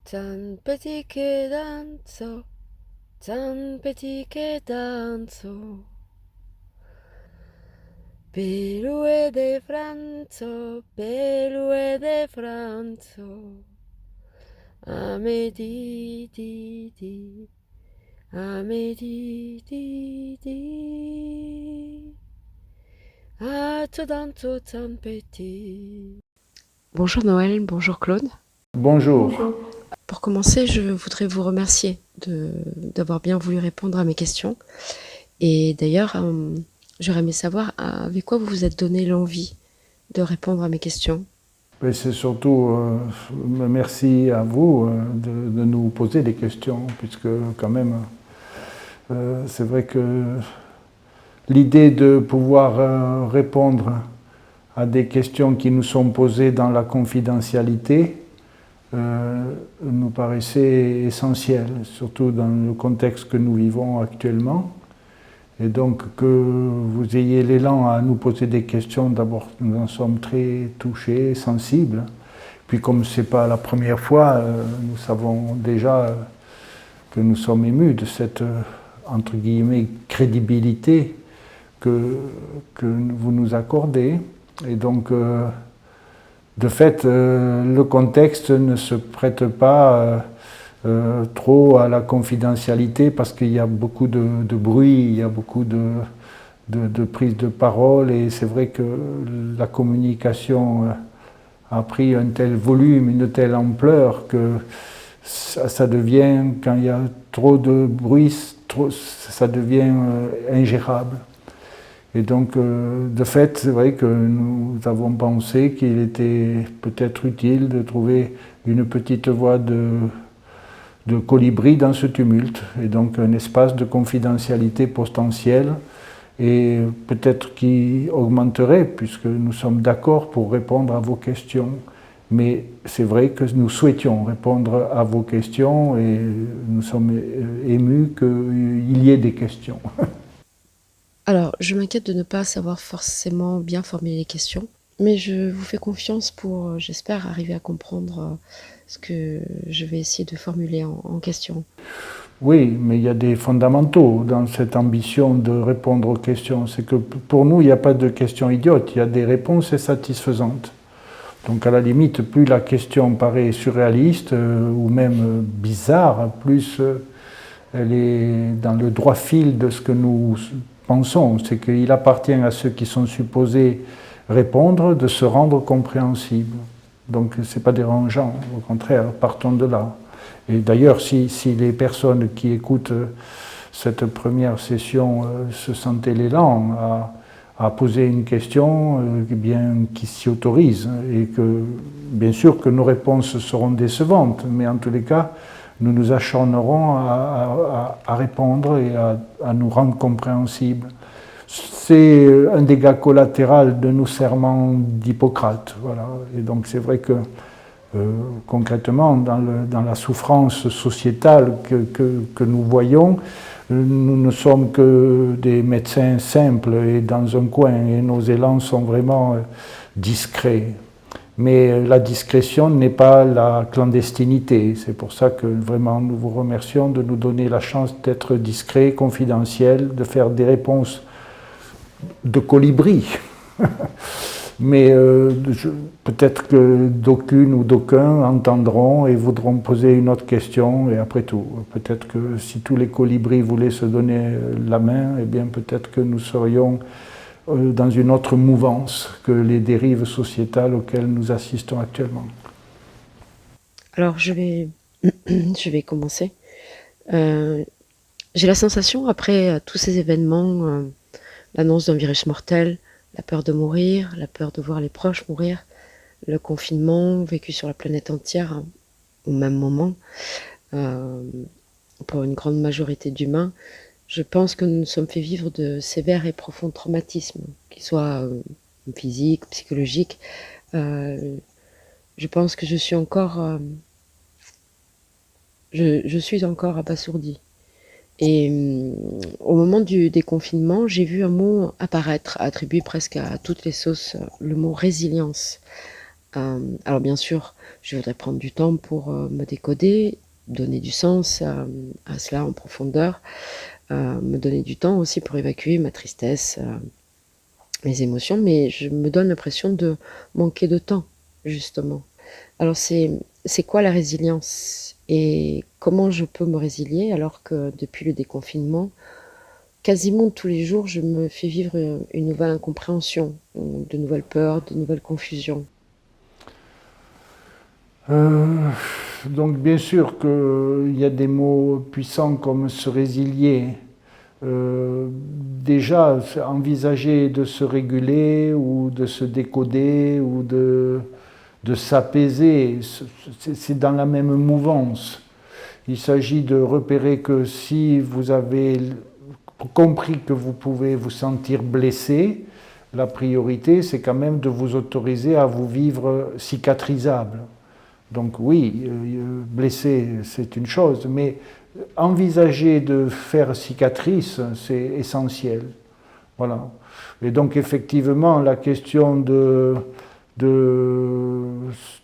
Tan petit que danzo, tan petit que danzo. Pelue de Franzo. Ame di, ame di. Ah, tout danzo, tan petit. Bonjour Noël, bonjour Claude. Bonjour. Pour commencer, je voudrais vous remercier d'avoir bien voulu répondre à mes questions. Et d'ailleurs, j'aurais aimé savoir avec quoi vous vous êtes donné l'envie de répondre à mes questions. Et c'est surtout merci à vous de nous poser des questions, puisque quand même, c'est vrai que l'idée de pouvoir répondre à des questions qui nous sont posées dans la confidentialité nous paraissait essentielle, surtout dans le contexte que nous vivons actuellement. Et donc que vous ayez l'élan à nous poser des questions, d'abord nous en sommes très touchés, sensibles. Puis comme ce n'est pas la première fois, nous savons déjà que nous sommes émus de cette, entre guillemets, crédibilité que vous nous accordez. Et donc, de fait, le contexte ne se prête pas trop à la confidentialité parce qu'il y a beaucoup de bruit, il y a beaucoup de prise de parole et c'est vrai que la communication a pris un tel volume, une telle ampleur que ça devient, quand il y a trop de bruit, ça devient ingérable. Et donc, de fait, c'est vrai que nous avons pensé qu'il était peut-être utile de trouver une petite voie de colibri dans ce tumulte, et donc un espace de confidentialité potentielle, et peut-être qui augmenterait, puisque nous sommes d'accord pour répondre à vos questions. Mais c'est vrai que nous souhaitions répondre à vos questions, et nous sommes émus qu'il y ait des questions. Alors, je m'inquiète de ne pas savoir forcément bien formuler les questions, mais je vous fais confiance pour, j'espère, arriver à comprendre ce que je vais essayer de formuler en question. Oui, mais il y a des fondamentaux dans cette ambition de répondre aux questions. C'est que pour nous, il n'y a pas de questions idiotes, il y a des réponses satisfaisantes. Donc à la limite, plus la question paraît surréaliste ou même bizarre, plus elle est dans le droit fil de ce que nous pensons. C'est qu'il appartient à ceux qui sont supposés répondre de se rendre compréhensibles. Donc ce n'est pas dérangeant, au contraire, partons de là. Et d'ailleurs, si les personnes qui écoutent cette première session se sentaient l'élan à poser une question, eh bien, qui s'y autorisent, et que bien sûr que nos réponses seront décevantes, mais en tous les cas, nous nous acharnerons à répondre et à nous rendre compréhensibles. C'est un dégât collatéral de nos serments d'Hippocrate. Voilà. Et donc c'est vrai que concrètement, dans la souffrance sociétale que nous voyons, nous ne sommes que des médecins simples et dans un coin, et nos élans sont vraiment discrets. Mais la discrétion n'est pas la clandestinité. C'est pour ça que vraiment nous vous remercions de nous donner la chance d'être discrets, confidentiels, de faire des réponses de colibri. Mais peut-être que d'aucunes ou d'aucuns entendront et voudront poser une autre question. Et après tout, peut-être que si tous les colibris voulaient se donner la main, eh bien peut-être que nous serions dans une autre mouvance que les dérives sociétales auxquelles nous assistons actuellement. Alors, je vais commencer. J'ai la sensation, après tous ces événements, l'annonce d'un virus mortel, la peur de mourir, la peur de voir les proches mourir, le confinement vécu sur la planète entière, hein, au même moment, euh, pour une grande majorité d'humains, je pense que nous nous sommes fait vivre de sévères et profonds traumatismes, qu'ils soient physiques, psychologiques. Euh, je pense que je suis encore abasourdie. Et au moment du déconfinement, j'ai vu un mot apparaître, attribué presque à toutes les sauces, le mot résilience. Alors bien sûr, je voudrais prendre du temps pour me décoder, donner du sens à cela en profondeur, me donner du temps aussi pour évacuer ma tristesse, mes émotions, mais je me donne l'impression de manquer de temps, justement. Alors c'est quoi la résilience et comment je peux me résilier alors que depuis le déconfinement, quasiment tous les jours, je me fais vivre une nouvelle incompréhension, de nouvelles peurs, de nouvelles confusions. Euh, donc bien sûr qu'il y a des mots puissants comme se résilier. Déjà, envisager de se réguler ou de se décoder ou de s'apaiser, c'est dans la même mouvance. Il s'agit de repérer que si vous avez compris que vous pouvez vous sentir blessé, la priorité, c'est quand même de vous autoriser à vous vivre cicatrisable. Donc oui, blessé, c'est une chose, mais envisager de faire cicatrice, c'est essentiel. Voilà. Et donc effectivement, la question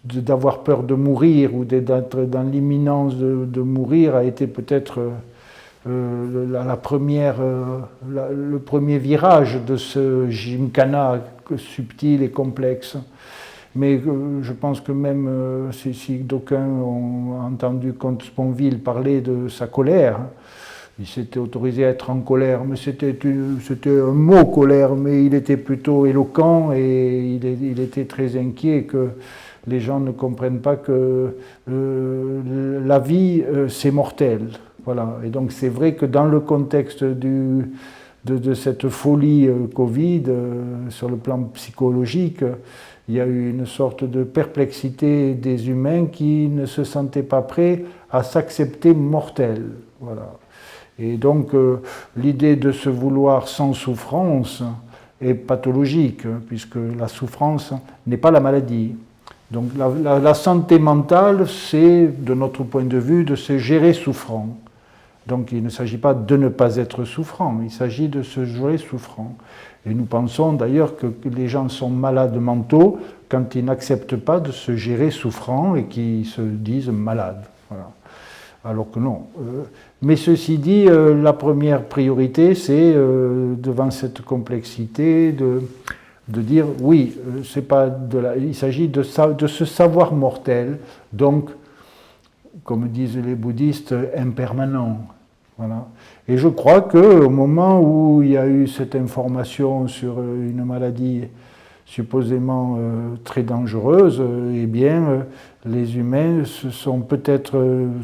d'avoir peur de mourir ou d'être dans l'imminence de mourir a été peut-être le premier virage de ce gymkhana subtil et complexe. Mais je pense que même si d'aucuns ont entendu Comte Sponville parler de sa colère, il s'était autorisé à être en colère, mais c'était un mot colère, mais il était plutôt éloquent et il était très inquiet que les gens ne comprennent pas que la vie, c'est mortel. Voilà. Et donc c'est vrai que dans le contexte de cette folie Covid, sur le plan psychologique, il y a eu une sorte de perplexité des humains qui ne se sentaient pas prêts à s'accepter mortels. Voilà. Et donc l'idée de se vouloir sans souffrance est pathologique, puisque la souffrance n'est pas la maladie. Donc la santé mentale, c'est, de notre point de vue, de se gérer souffrant. Donc il ne s'agit pas de ne pas être souffrant, il s'agit de se gérer souffrant. Et nous pensons d'ailleurs que les gens sont malades mentaux quand ils n'acceptent pas de se gérer souffrant et qu'ils se disent malades. Voilà. Alors que non. Mais ceci dit, la première priorité, c'est, devant cette complexité, de dire oui, c'est pas il s'agit de ce savoir mortel, donc, comme disent les bouddhistes, impermanent. Voilà. Et je crois qu'au moment où il y a eu cette information sur une maladie supposément très dangereuse, eh bien, les humains se sont peut-être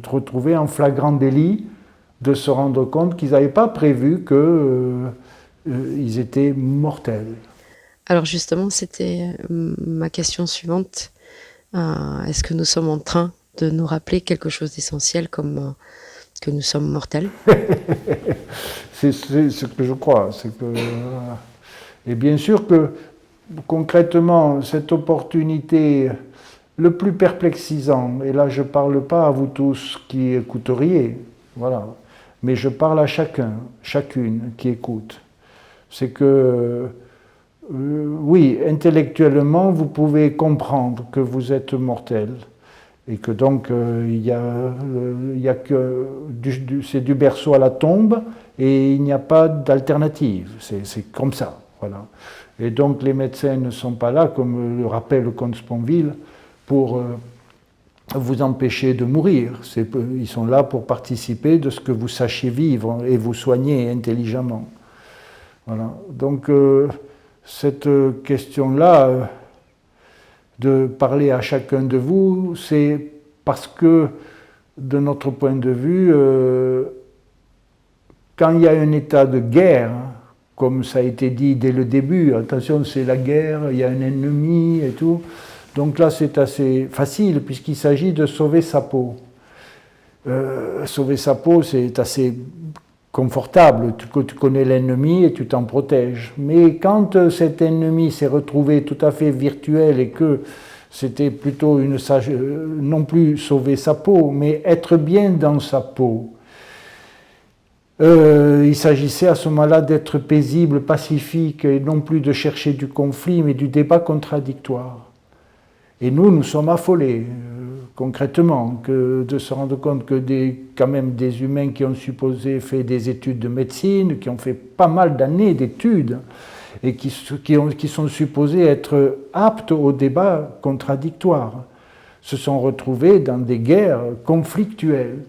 retrouvés en flagrant délit de se rendre compte qu'ils n'avaient pas prévu qu'ils étaient mortels. Alors justement, c'était ma question suivante. Est-ce que nous sommes en train de nous rappeler quelque chose d'essentiel comme que nous sommes mortels? C'est ce que je crois. Et bien sûr que concrètement, cette opportunité le plus perplexisant, et là je ne parle pas à vous tous qui écouteriez, voilà, mais je parle à chacun, chacune qui écoute, c'est que oui, intellectuellement, vous pouvez comprendre que vous êtes mortel et que donc il y a que c'est du berceau à la tombe et il n'y a pas d'alternative. C'est comme ça, voilà. Et donc les médecins ne sont pas là, comme le rappelle le comte Sponville, pour vous empêcher de mourir. Ils sont là pour participer de ce que vous sachiez vivre et vous soigner intelligemment. Voilà. Donc cette question-là, de parler à chacun de vous, c'est parce que, de notre point de vue, quand il y a un état de guerre, comme ça a été dit dès le début, attention, c'est la guerre, il y a un ennemi et tout, donc là c'est assez facile puisqu'il s'agit de sauver sa peau. Sauver sa peau, c'est assez confortable, tu connais l'ennemi et tu t'en protèges. Mais quand cet ennemi s'est retrouvé tout à fait virtuel et que c'était plutôt non plus sauver sa peau, mais être bien dans sa peau, il s'agissait à ce moment-là d'être paisible, pacifique, et non plus de chercher du conflit, mais du débat contradictoire. Et nous sommes affolés, concrètement, de se rendre compte que quand même des humains qui ont supposé fait des études de médecine, qui ont fait pas mal d'années d'études, et qui sont supposés être aptes au débat contradictoire, se sont retrouvés dans des guerres conflictuelles.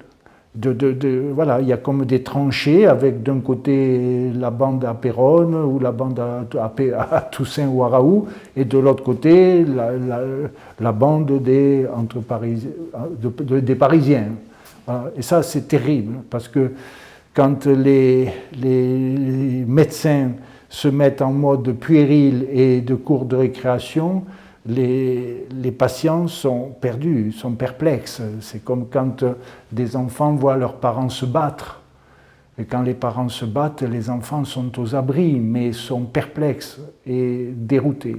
Voilà, il y a comme des tranchées avec d'un côté la bande à Péronne ou la bande à Toussaint ou à Raoult, et de l'autre côté la bande des Parisiens. Voilà. Et ça, c'est terrible, parce que quand les médecins se mettent en mode puéril et de cours de récréation, les patients sont perdus, sont perplexes. C'est comme quand des enfants voient leurs parents se battre. Et quand les parents se battent, les enfants sont aux abris, mais sont perplexes et déroutés.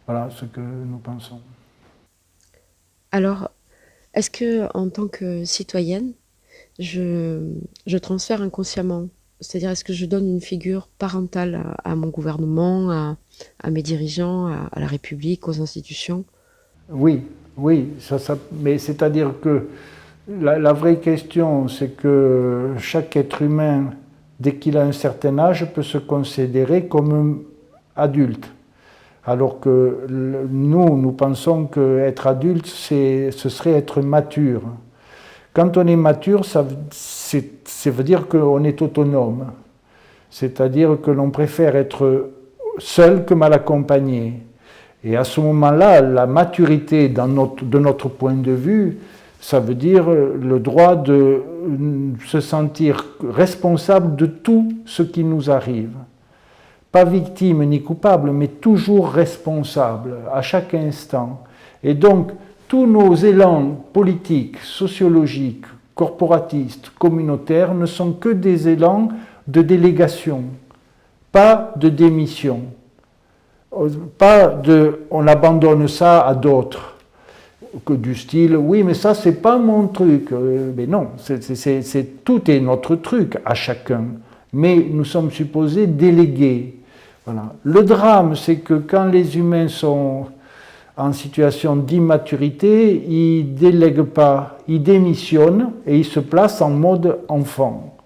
Voilà ce que nous pensons. Alors, est-ce que en tant que citoyenne, je transfère inconsciemment? C'est-à-dire, est-ce que je donne une figure parentale à mon gouvernement, à mes dirigeants, à la République, aux institutions? Oui, oui, mais c'est-à-dire que la vraie question, c'est que chaque être humain, dès qu'il a un certain âge, peut se considérer comme adulte. Alors que nous pensons qu'être adulte, ce serait être mature. Quand on est mature, ça veut dire qu'on est autonome. C'est-à-dire que l'on préfère être seul que mal accompagné. Et à ce moment-là, la maturité, de notre point de vue, ça veut dire le droit de se sentir responsable de tout ce qui nous arrive. Pas victime ni coupable, mais toujours responsable à chaque instant. Et donc, tous nos élans politiques, sociologiques, corporatistes, communautaires ne sont que des élans de délégation, pas de démission. Pas on abandonne ça à d'autres, que du style, oui, mais ça, c'est pas mon truc. Mais non, tout est notre truc à chacun. Mais nous sommes supposés déléguer. Voilà. Le drame, c'est que quand les humains sont en situation d'immaturité, ils ne délèguent pas, ils démissionnent et ils se placent en mode enfant.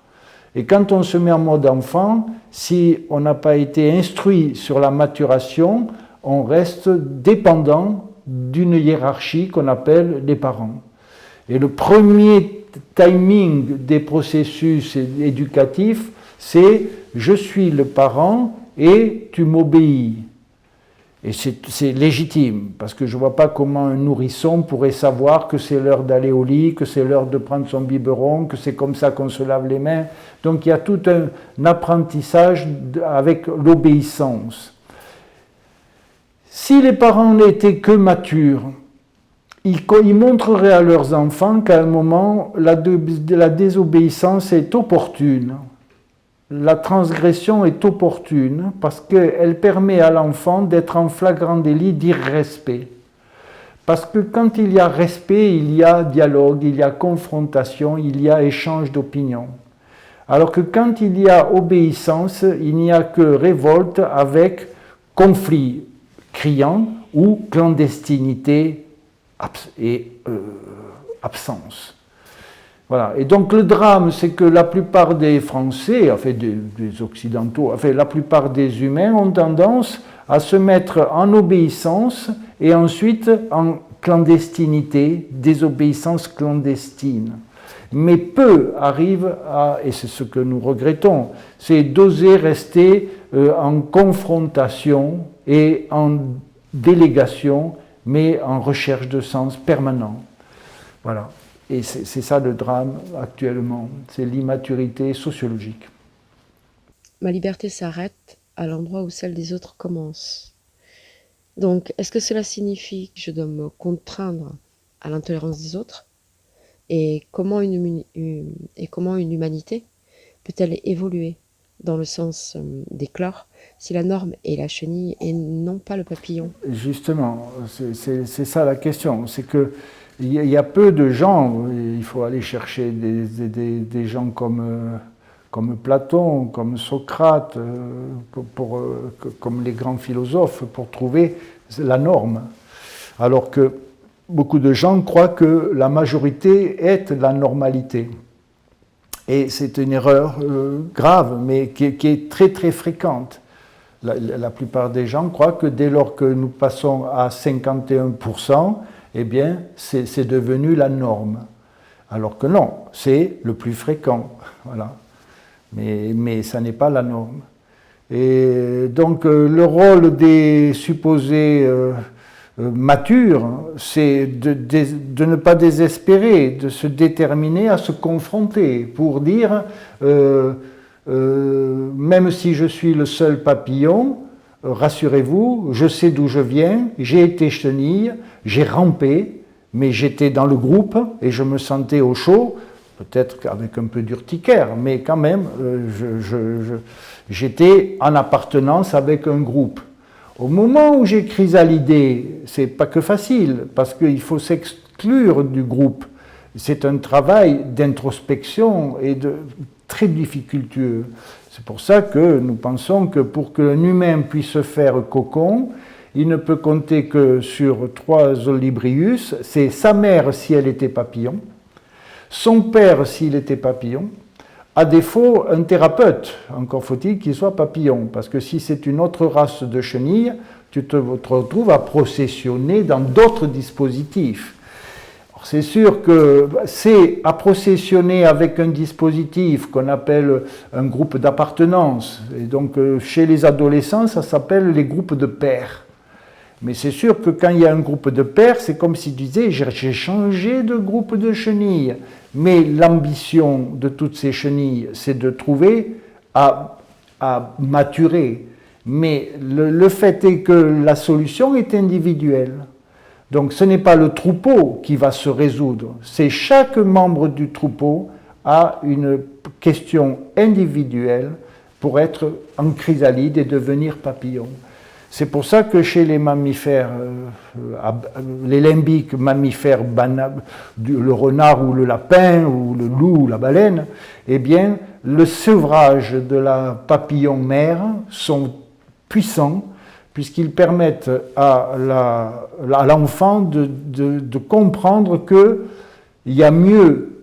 Et quand on se met en mode enfant, si on n'a pas été instruit sur la maturation, on reste dépendant d'une hiérarchie qu'on appelle les parents. Et le premier timing des processus éducatifs, c'est je suis le parent et tu m'obéis. Et c'est légitime, parce que je ne vois pas comment un nourrisson pourrait savoir que c'est l'heure d'aller au lit, que c'est l'heure de prendre son biberon, que c'est comme ça qu'on se lave les mains. Donc il y a tout un apprentissage avec l'obéissance. Si les parents n'étaient que matures, ils montreraient à leurs enfants qu'à un moment, la désobéissance est opportune. La transgression est opportune parce qu'elle permet à l'enfant d'être en flagrant délit d'irrespect. Parce que quand il y a respect, il y a dialogue, il y a confrontation, il y a échange d'opinions. Alors que quand il y a obéissance, il n'y a que révolte avec conflit criant ou clandestinité et absence. Voilà. Et donc le drame, c'est que la plupart des Français, enfin des Occidentaux, enfin la plupart des humains ont tendance à se mettre en obéissance et ensuite en clandestinité, désobéissance clandestine. Mais peu arrivent à, et c'est ce que nous regrettons, c'est d'oser rester en confrontation et en délégation, mais en recherche de sens permanent. Voilà. Et c'est ça le drame actuellement, c'est l'immaturité sociologique. Ma liberté s'arrête à l'endroit où celle des autres commence. Donc, est-ce que cela signifie que je dois me contraindre à l'intolérance des autres? Et comment une humanité peut-elle évoluer dans le sens d'éclore si la norme est la chenille et non pas le papillon? Justement, c'est ça la question, c'est que il y a peu de gens, il faut aller chercher des gens comme Platon, comme Socrate, comme les grands philosophes pour trouver la norme. alors que beaucoup de gens croient que la majorité est la normalité. Et c'est une erreur grave, mais qui est très très fréquente. La plupart des gens croient que dès lors que nous passons à 51%, eh bien, c'est devenu la norme. Alors que non, c'est le plus fréquent. Voilà. Mais ça n'est pas la norme. Et donc, le rôle des supposés matures, c'est de ne pas désespérer, de se déterminer à se confronter pour dire même si je suis le seul papillon, rassurez-vous, je sais d'où je viens, j'ai été chenille, j'ai rampé, mais j'étais dans le groupe et je me sentais au chaud, peut-être avec un peu d'urticaire, mais quand même, j'étais en appartenance avec un groupe. Au moment où j'ai chrysalidé, c'est pas que facile, parce qu'il faut s'exclure du groupe. C'est un travail d'introspection et très difficultueux. C'est pour ça que nous pensons que pour qu'un humain puisse se faire cocon, il ne peut compter que sur 3 Olibrius. C'est sa mère si elle était papillon, son père s'il était papillon, à défaut un thérapeute, encore faut-il qu'il soit papillon, parce que si c'est une autre race de chenilles, tu te retrouves à processionner dans d'autres dispositifs. C'est sûr que c'est à processionner avec un dispositif qu'on appelle un groupe d'appartenance. Et donc chez les adolescents, ça s'appelle les groupes de pairs. Mais c'est sûr que quand il y a un groupe de pairs, c'est comme s'il disait j'ai changé de groupe de chenilles. Mais l'ambition de toutes ces chenilles, c'est de trouver à maturer. Mais le fait est que la solution est individuelle. Donc ce n'est pas le troupeau qui va se résoudre, c'est chaque membre du troupeau a une question individuelle pour être en chrysalide et devenir papillon. C'est pour ça que chez les mammifères, les limbiques mammifères, le renard ou le lapin ou le loup ou la baleine, eh bien, le sevrage de la papillon-mère sont puissants puisqu'ils permettent à l'enfant de comprendre qu'il y a mieux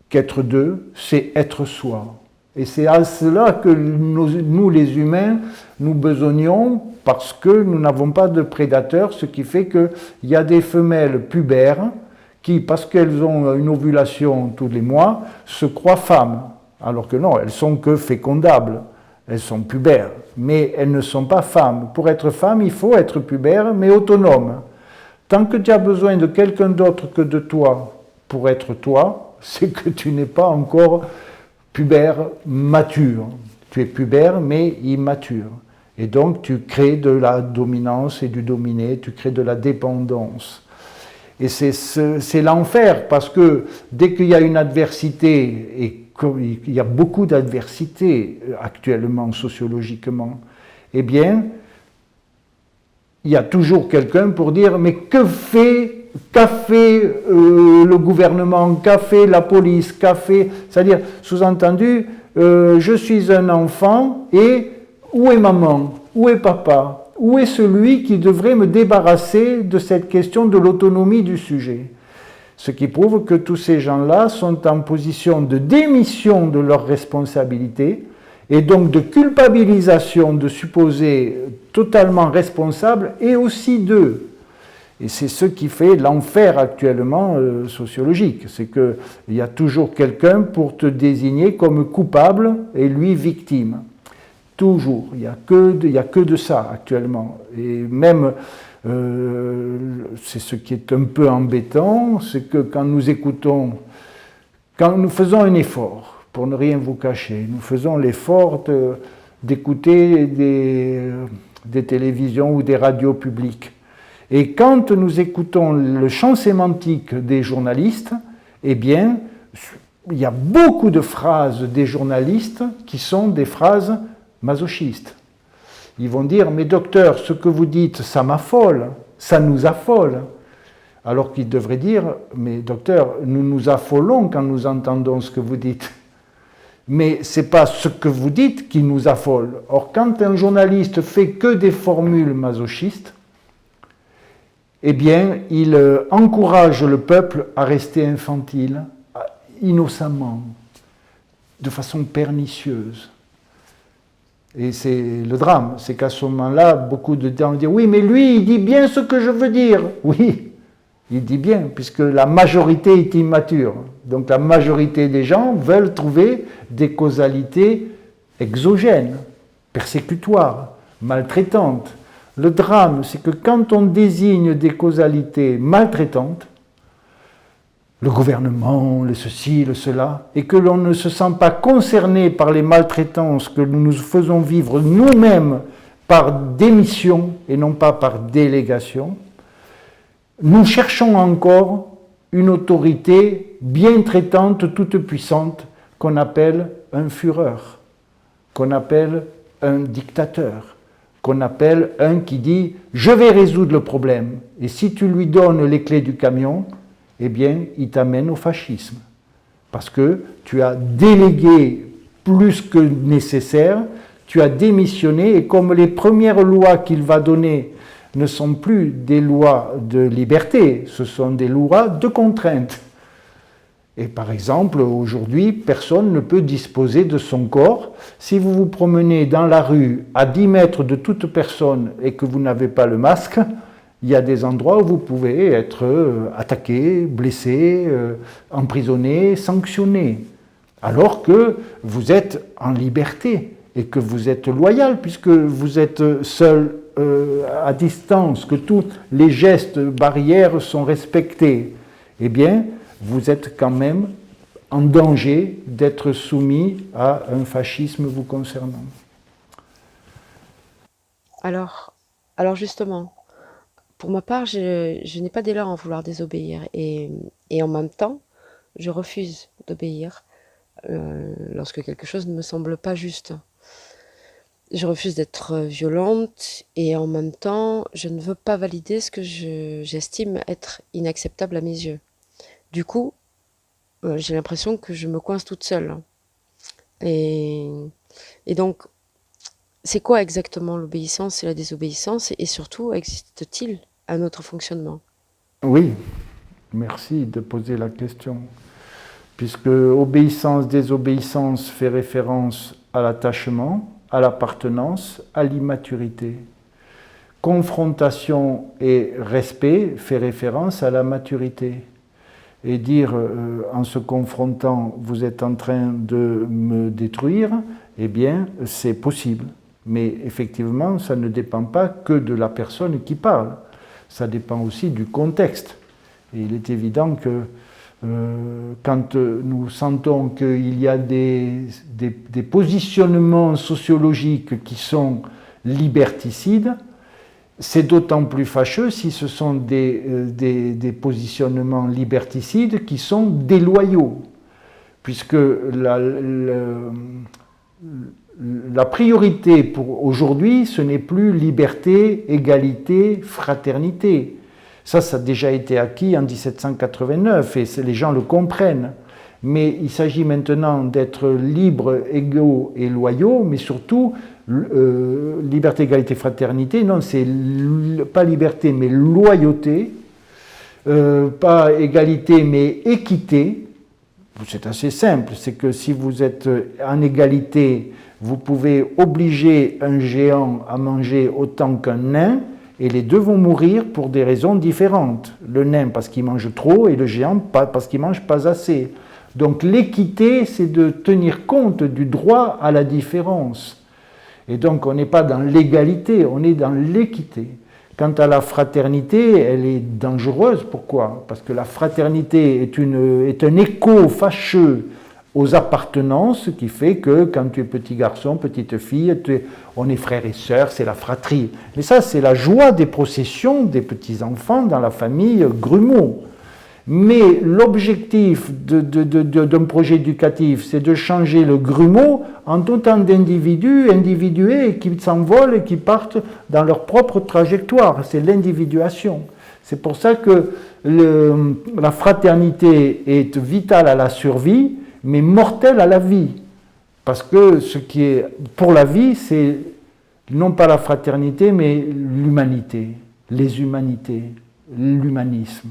qu'être deux, c'est être soi. Et c'est à cela que nous, les humains, nous besognions, parce que nous n'avons pas de prédateurs, ce qui fait qu'il y a des femelles pubères qui, parce qu'elles ont une ovulation tous les mois, se croient femmes, alors que non, elles sont que fécondables, elles sont pubères, mais elles ne sont pas femmes. Pour être femme, il faut être pubère, mais autonome. Tant que tu as besoin de quelqu'un d'autre que de toi pour être toi, c'est que tu n'es pas encore pubère mature. Tu es pubère, mais immature. Et donc, tu crées de la dominance et du dominé, tu crées de la dépendance. Et c'est l'enfer, parce que dès qu'il y a une adversité, et il y a beaucoup d'adversités actuellement, sociologiquement, eh bien, il y a toujours quelqu'un pour dire, mais qu'a fait le gouvernement, qu'a fait la police, c'est-à-dire, sous-entendu, je suis un enfant et où est maman, où est papa, où est celui qui devrait me débarrasser de cette question de l'autonomie du sujet? Ce qui prouve que tous ces gens-là sont en position de démission de leurs responsabilités et donc de culpabilisation de supposés totalement responsables et aussi d'eux. Et c'est ce qui fait l'enfer actuellement sociologique, c'est qu'il y a toujours quelqu'un pour te désigner comme coupable et lui victime. Toujours, il n'y a que de ça actuellement. Et même, c'est ce qui est un peu embêtant, c'est que quand nous faisons un effort, pour ne rien vous cacher, nous faisons l'effort d'écouter des télévisions ou des radios publiques. Et quand nous écoutons le champ sémantique des journalistes, eh bien, il y a beaucoup de phrases des journalistes qui sont des phrases masochistes. Ils vont dire, mais docteur, ce que vous dites, ça m'affole, ça nous affole. Alors qu'ils devraient dire, mais docteur, nous nous affolons quand nous entendons ce que vous dites. Mais ce n'est pas ce que vous dites qui nous affole. Or, quand un journaliste fait que des formules masochistes, eh bien, il encourage le peuple à rester infantile, innocemment, de façon pernicieuse. Et c'est le drame, c'est qu'à ce moment-là, beaucoup de gens disent « Oui, mais lui, il dit bien ce que je veux dire ». Oui, il dit bien, puisque la majorité est immature. Donc la majorité des gens veulent trouver des causalités exogènes, persécutoires, maltraitantes. Le drame, c'est que quand on désigne des causalités maltraitantes, le gouvernement, le ceci, le cela, et que l'on ne se sent pas concerné par les maltraitances que nous nous faisons vivre nous-mêmes par démission et non pas par délégation, nous cherchons encore une autorité bien traitante, toute puissante, qu'on appelle un Führer, qu'on appelle un dictateur, qu'on appelle un qui dit « je vais résoudre le problème ». Et si tu lui donnes les clés du camion, eh bien, il t'amène au fascisme. Parce que tu as délégué plus que nécessaire, tu as démissionné, et comme les premières lois qu'il va donner ne sont plus des lois de liberté, ce sont des lois de contrainte. Et par exemple, aujourd'hui, personne ne peut disposer de son corps. Si vous vous promenez dans la rue à 10 mètres de toute personne et que vous n'avez pas le masque, il y a des endroits où vous pouvez être attaqué, blessé, emprisonné, sanctionné. Alors que vous êtes en liberté et que vous êtes loyal puisque vous êtes seul à distance, que tous les gestes barrières sont respectés. Eh bien, vous êtes quand même en danger d'être soumis à un fascisme vous concernant. Alors justement, pour ma part, je n'ai pas dès lors à vouloir désobéir. Et en même temps, je refuse d'obéir lorsque quelque chose ne me semble pas juste. Je refuse d'être violente et en même temps, je ne veux pas valider ce que j'estime être inacceptable à mes yeux. Du coup, j'ai l'impression que je me coince toute seule. Et donc, c'est quoi exactement l'obéissance et la désobéissance? Et surtout, existe-t-il un autre fonctionnement? Oui, merci de poser la question. Puisque obéissance, désobéissance fait référence à l'attachement, à l'appartenance, à l'immaturité. Confrontation et respect fait référence à la maturité. Et dire en se confrontant, vous êtes en train de me détruire, eh bien, c'est possible. Mais effectivement, ça ne dépend pas que de la personne qui parle. Ça dépend aussi du contexte. Et il est évident que quand nous sentons qu'il y a des positionnements sociologiques qui sont liberticides, c'est d'autant plus fâcheux si ce sont des positionnements liberticides qui sont déloyaux, puisque la priorité pour aujourd'hui, ce n'est plus liberté, égalité, fraternité. Ça a déjà été acquis en 1789 et les gens le comprennent. Mais il s'agit maintenant d'être libres, égaux et loyaux, mais surtout liberté, égalité, fraternité. Non, c'est pas liberté, mais loyauté. Pas égalité, mais équité. C'est assez simple, c'est que si vous êtes en égalité, vous pouvez obliger un géant à manger autant qu'un nain, et les deux vont mourir pour des raisons différentes. Le nain parce qu'il mange trop et le géant parce qu'il ne mange pas assez. Donc l'équité, c'est de tenir compte du droit à la différence. Et donc on n'est pas dans l'égalité, on est dans l'équité. Quant à la fraternité, elle est dangereuse. Pourquoi? Parce que la fraternité est un écho fâcheux aux appartenances qui fait que quand tu es petit garçon, petite fille, on est frères et sœurs, c'est la fratrie. Mais ça, c'est la joie des processions des petits-enfants dans la famille Grumeau. Mais l'objectif d'un projet éducatif, c'est de changer le grumeau en autant d'individus individués qui s'envolent et qui partent dans leur propre trajectoire. C'est l'individuation. C'est pour ça que la fraternité est vitale à la survie, mais mortelle à la vie. Parce que ce qui est pour la vie, c'est non pas la fraternité, mais l'humanité, les humanités. l'humanisme,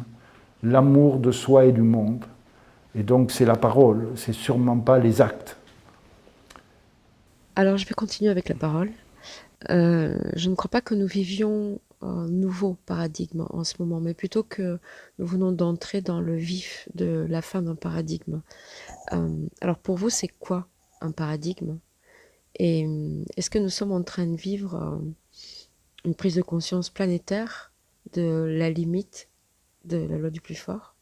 l'amour de soi et du monde. Et donc c'est la parole, c'est sûrement pas les actes. Alors, je vais continuer avec la parole. Je ne crois pas que nous vivions un nouveau paradigme en ce moment, mais plutôt que nous venons d'entrer dans le vif de la fin d'un paradigme. Alors, pour vous, c'est quoi un paradigme? Et est-ce que nous sommes en train de vivre une prise de conscience planétaire de la limite de la loi du plus fort?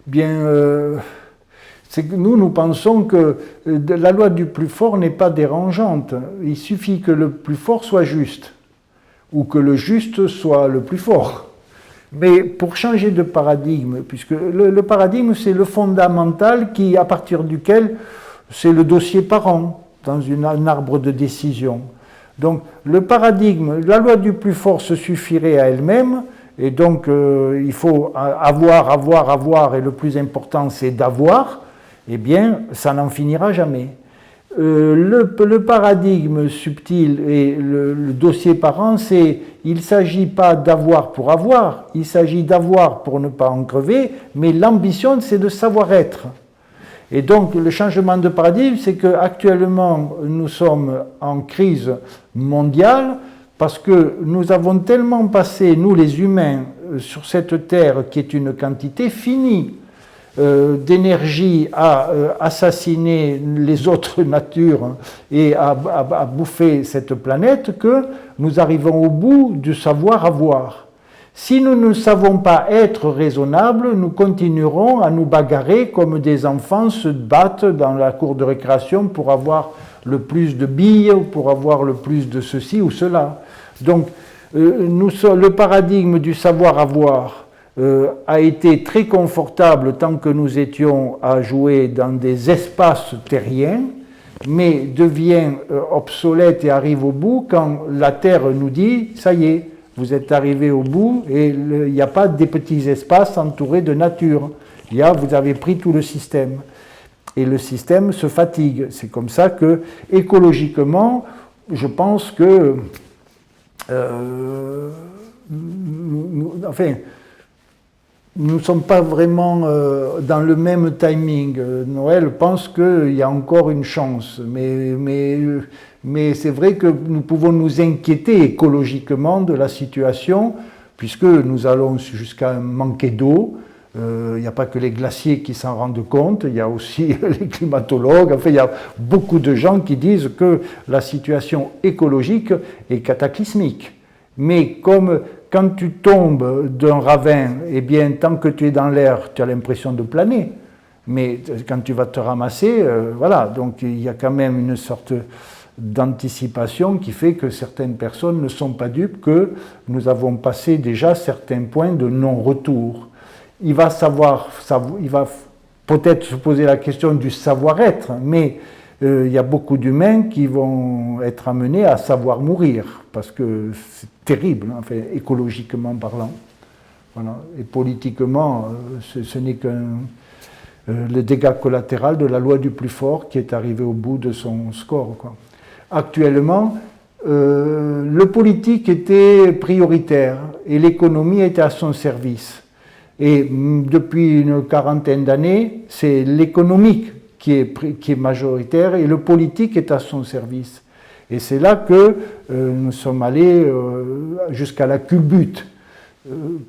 Bien, c'est que nous pensons que la loi du plus fort n'est pas dérangeante. Il suffit que le plus fort soit juste, ou que le juste soit le plus fort. Mais pour changer de paradigme, puisque le paradigme, c'est le fondamental à partir duquel c'est le dossier parent dans un arbre de décision. Donc le paradigme, la loi du plus fort se suffirait à elle-même, et donc il faut avoir, et le plus important c'est d'avoir, eh bien ça n'en finira jamais. Le paradigme subtil et le dossier parent, c'est il ne s'agit pas d'avoir pour avoir, il s'agit d'avoir pour ne pas en crever, mais l'ambition c'est de savoir être. Et donc le changement de paradigme, c'est qu'actuellement nous sommes en crise mondiale parce que nous avons tellement passé, nous les humains, sur cette terre qui est une quantité finie d'énergie à assassiner les autres natures et à bouffer cette planète que nous arrivons au bout du savoir avoir. Si nous ne savons pas être raisonnables, nous continuerons à nous bagarrer comme des enfants se battent dans la cour de récréation pour avoir le plus de billes, ou pour avoir le plus de ceci ou cela. Donc, le paradigme du savoir-avoir a été très confortable tant que nous étions à jouer dans des espaces terriens, mais devient obsolète et arrive au bout quand la Terre nous dit « ça y est, vous êtes arrivé au bout et il n'y a pas des petits espaces entourés de nature. Vous avez pris tout le système. » Et le système se fatigue. C'est comme ça que, écologiquement, je pense que nous ne sommes pas vraiment dans le même timing. Noël pense qu'il y a encore une chance, mais c'est vrai que nous pouvons nous inquiéter écologiquement de la situation, puisque nous allons jusqu'à manquer d'eau. Il n'y a pas que les glaciers qui s'en rendent compte, il y a aussi les climatologues, enfin il y a beaucoup de gens qui disent que la situation écologique est cataclysmique. Mais comme quand tu tombes d'un ravin, eh bien tant que tu es dans l'air, tu as l'impression de planer. Mais quand tu vas te ramasser, voilà, donc il y a quand même une sorte d'anticipation qui fait que certaines personnes ne sont pas dupes que nous avons passé déjà certains points de non-retour. Il va peut-être se poser la question du savoir-être, mais il y a beaucoup d'humains qui vont être amenés à savoir mourir, parce que c'est terrible, enfin, écologiquement parlant. Voilà. Et politiquement, ce n'est qu'un le dégât collatéral de la loi du plus fort qui est arrivé au bout de son score, quoi. Actuellement, le politique était prioritaire et l'économie était à son service. Et depuis une quarantaine d'années, c'est l'économique qui est majoritaire et le politique est à son service. Et c'est là que nous sommes allés jusqu'à la culbute,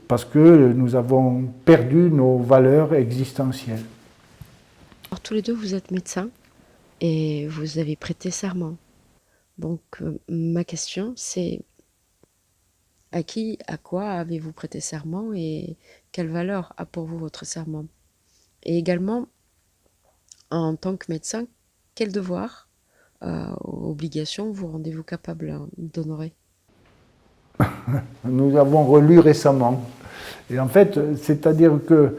parce que nous avons perdu nos valeurs existentielles. Alors, tous les deux, vous êtes médecins et vous avez prêté serment. Donc, ma question, c'est à qui, à quoi avez-vous prêté serment et quelle valeur a pour vous votre serment? Et également, en tant que médecin, quel devoir, obligation vous rendez-vous capable d'honorer? Nous avons relu récemment. Et en fait, c'est-à-dire que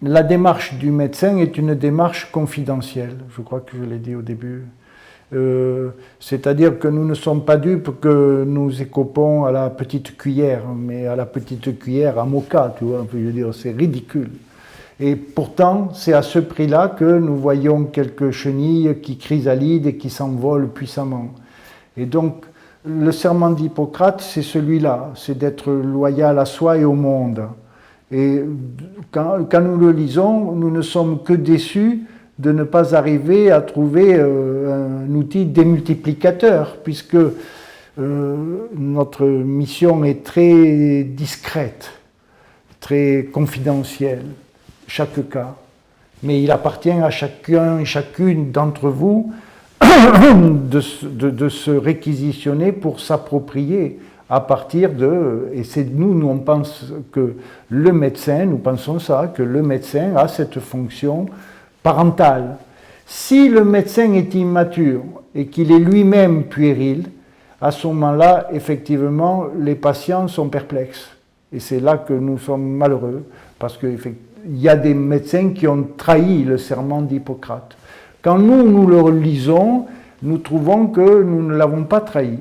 la démarche du médecin est une démarche confidentielle. Je crois que je l'ai dit au début. C'est-à-dire que nous ne sommes pas dupes que nous écopons à la petite cuillère, mais à la petite cuillère à moka, tu vois, je veux dire, c'est ridicule. Et pourtant, c'est à ce prix-là que nous voyons quelques chenilles qui chrysalident et qui s'envolent puissamment. Et donc, Le serment d'Hippocrate, c'est celui-là, c'est d'être loyal à soi et au monde. Et quand nous le lisons, nous ne sommes que déçus de ne pas arriver à trouver un outil démultiplicateur, puisque notre mission est très discrète, très confidentielle, chaque cas. Mais il appartient à chacun et chacune d'entre vous de se réquisitionner pour s'approprier à partir de... Et c'est nous, on pense que le médecin, nous pensons ça, que le médecin a cette fonction parentale. Si le médecin est immature et qu'il est lui-même puéril, à ce moment-là, effectivement, les patients sont perplexes. Et c'est là que nous sommes malheureux, parce qu'il y a des médecins qui ont trahi le serment d'Hippocrate. Quand nous le lisons, nous trouvons que nous ne l'avons pas trahi.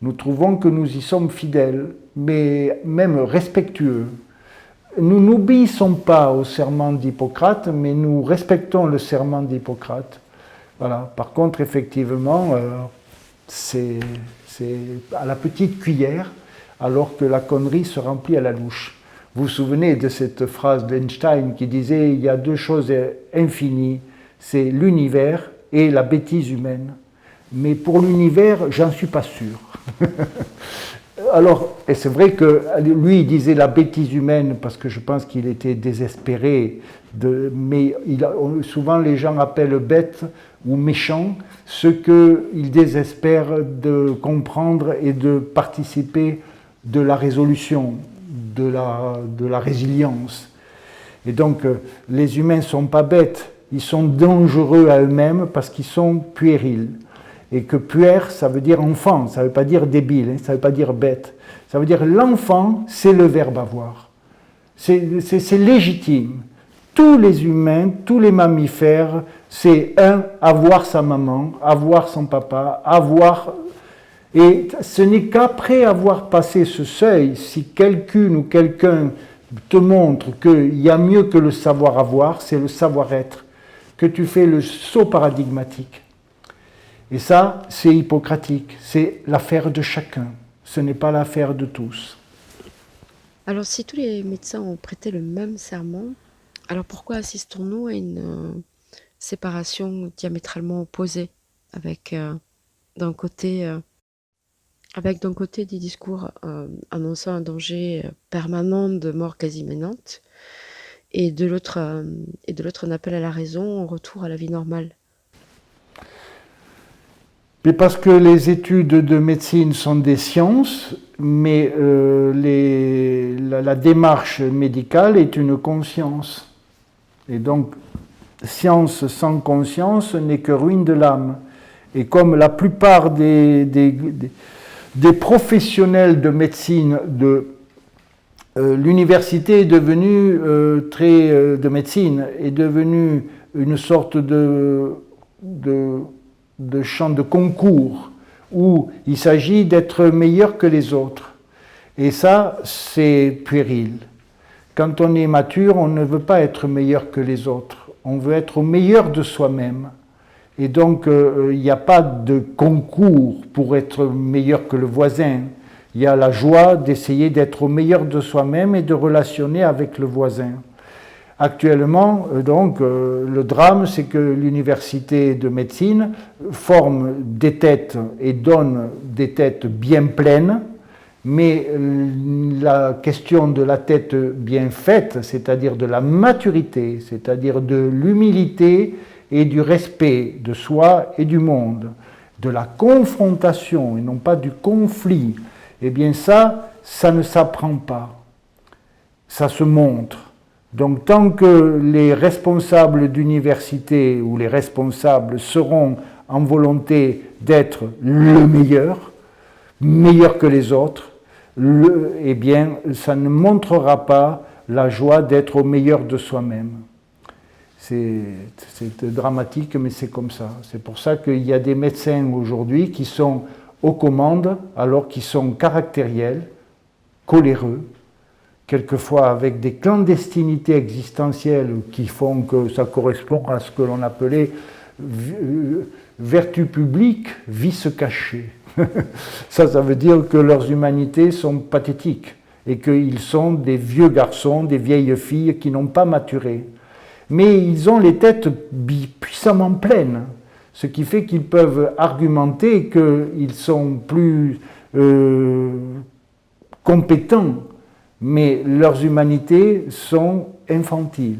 Nous trouvons que nous y sommes fidèles, mais même respectueux. Nous n'obéissons pas au serment d'Hippocrate, mais nous respectons le serment d'Hippocrate. Voilà. Par contre, effectivement, c'est à la petite cuillère, alors que la connerie se remplit à la louche. Vous vous souvenez de cette phrase d'Einstein qui disait « Il y a deux choses infinies, c'est l'univers et la bêtise humaine. » Mais pour l'univers, j'en suis pas sûr. Alors, et c'est vrai que lui, il disait la bêtise humaine parce que je pense qu'il était désespéré. Mais souvent, les gens appellent bête ou méchant ce qu'ils désespèrent de comprendre et de participer de la résolution, de la résilience. Et donc, les humains ne sont pas bêtes, ils sont dangereux à eux-mêmes parce qu'ils sont puérils. Et que puère, ça veut dire enfant, ça ne veut pas dire débile, hein, ça ne veut pas dire bête. Ça veut dire l'enfant, c'est le verbe avoir. C'est légitime. Tous les humains, tous les mammifères, c'est avoir sa maman, avoir son papa, avoir... Et ce n'est qu'après avoir passé ce seuil, si quelqu'une ou quelqu'un te montre qu'il y a mieux que le savoir-avoir, c'est le savoir-être, que tu fais le saut paradigmatique. Et ça, c'est hippocratique, c'est l'affaire de chacun, ce n'est pas l'affaire de tous. Alors, si tous les médecins ont prêté le même serment, alors pourquoi assistons-nous à une séparation diamétralement opposée, avec d'un côté des discours annonçant un danger permanent de mort quasi imminente, et de l'autre un appel à la raison en retour à la vie normale? Mais parce que les études de médecine sont des sciences, mais la démarche médicale est une conscience. Et donc, science sans conscience n'est que ruine de l'âme. Et comme la plupart des professionnels de médecine l'université est devenue de médecine est devenue une sorte de champ de concours où il s'agit d'être meilleur que les autres. Et ça, c'est puéril. Quand on est mature, on ne veut pas être meilleur que les autres. On veut être au meilleur de soi-même. Et donc, il n'y a pas de concours pour être meilleur que le voisin. Il y a la joie d'essayer d'être au meilleur de soi-même et de relationner avec le voisin. Actuellement, donc, le drame, c'est que l'université de médecine forme des têtes et donne des têtes bien pleines, mais la question de la tête bien faite, c'est-à-dire de la maturité, c'est-à-dire de l'humilité et du respect de soi et du monde, de la confrontation et non pas du conflit, eh bien ça ne s'apprend pas, ça se montre. Donc tant que les responsables d'université ou les responsables seront en volonté d'être le meilleur, meilleur que les autres, eh bien ça ne montrera pas la joie d'être au meilleur de soi-même. C'est dramatique, mais c'est comme ça. C'est pour ça qu'il y a des médecins aujourd'hui qui sont aux commandes alors qu'ils sont caractériels, coléreux, quelquefois avec des clandestinités existentielles qui font que ça correspond à ce que l'on appelait vertu publique, vice caché. Ça veut dire que leurs humanités sont pathétiques et qu'ils sont des vieux garçons, des vieilles filles qui n'ont pas maturé. Mais ils ont les têtes puissamment pleines, ce qui fait qu'ils peuvent argumenter qu'ils sont plus compétents, mais leurs humanités sont infantiles.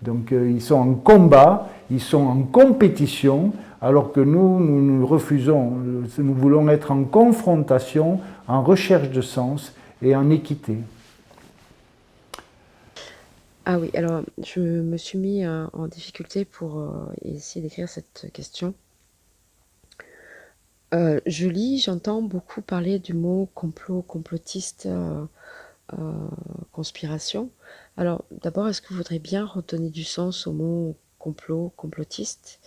Donc ils sont en combat, ils sont en compétition, alors que nous refusons, nous voulons être en confrontation, en recherche de sens et en équité. Ah oui, alors je me suis mis en difficulté pour essayer d'écrire cette question. Je lis, j'entends beaucoup parler du mot complot, complotiste, conspiration. Alors d'abord, est-ce que vous voudrez bien redonner du sens au mot complot, complotiste?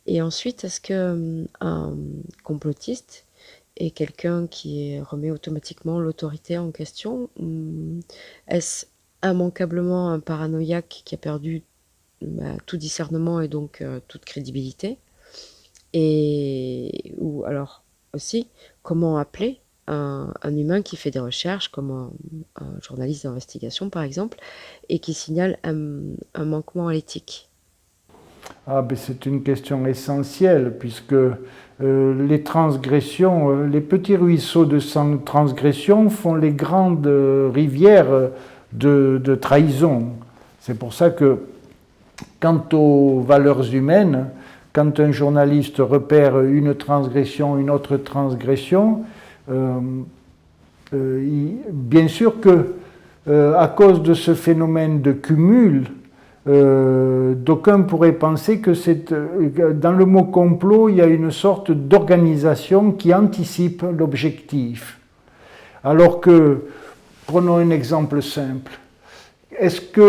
Et ensuite, est-ce que un complotiste est quelqu'un qui remet automatiquement l'autorité en question? Est-ce immanquablement un paranoïaque qui a perdu tout discernement et donc toute crédibilité? Ou alors aussi, comment appeler un humain qui fait des recherches, comme un journaliste d'investigation par exemple, et qui signale un manquement à l'éthique? C'est une question essentielle, puisque les transgressions, les petits ruisseaux de transgression font les grandes rivières de trahison. C'est pour ça que, quant aux valeurs humaines, quand un journaliste repère une transgression, une autre transgression, bien sûr que, à cause de ce phénomène de cumul, d'aucuns pourraient penser que dans le mot complot, il y a une sorte d'organisation qui anticipe l'objectif. Alors que, prenons un exemple simple, est-ce qu'il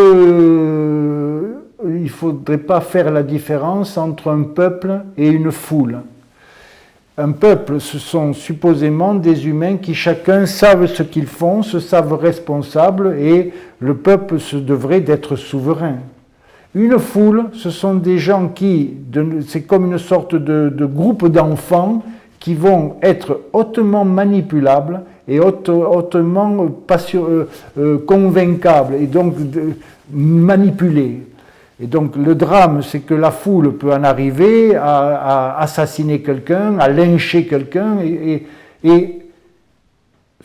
ne faudrait pas faire la différence entre un peuple et une foule? Un peuple, ce sont supposément des humains qui chacun savent ce qu'ils font, se savent responsables, et le peuple se devrait d'être souverain. Une foule, ce sont des gens c'est comme une sorte de groupe d'enfants qui vont être hautement manipulables et hautement convaincables et donc manipulés. Et donc le drame, c'est que la foule peut en arriver à assassiner quelqu'un, à lyncher quelqu'un, et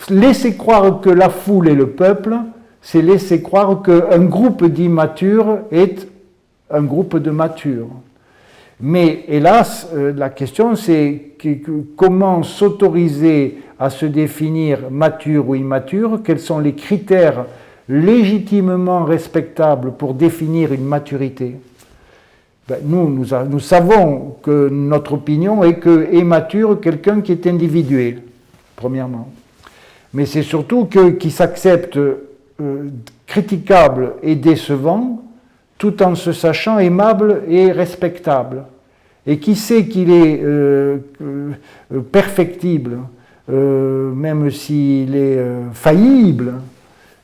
laisser croire que la foule est le peuple, c'est laisser croire qu'un groupe d'immatures est un groupe de matures. Mais hélas, la question c'est comment s'autoriser à se définir mature ou immature, quels sont les critères légitimement respectables pour définir une maturité. Nous savons que notre opinion est que est mature quelqu'un qui est individuel, premièrement. Mais c'est surtout qui s'accepte critiquable et décevant, tout en se sachant aimable et respectable. Et qui sait qu'il est perfectible, même s'il est faillible,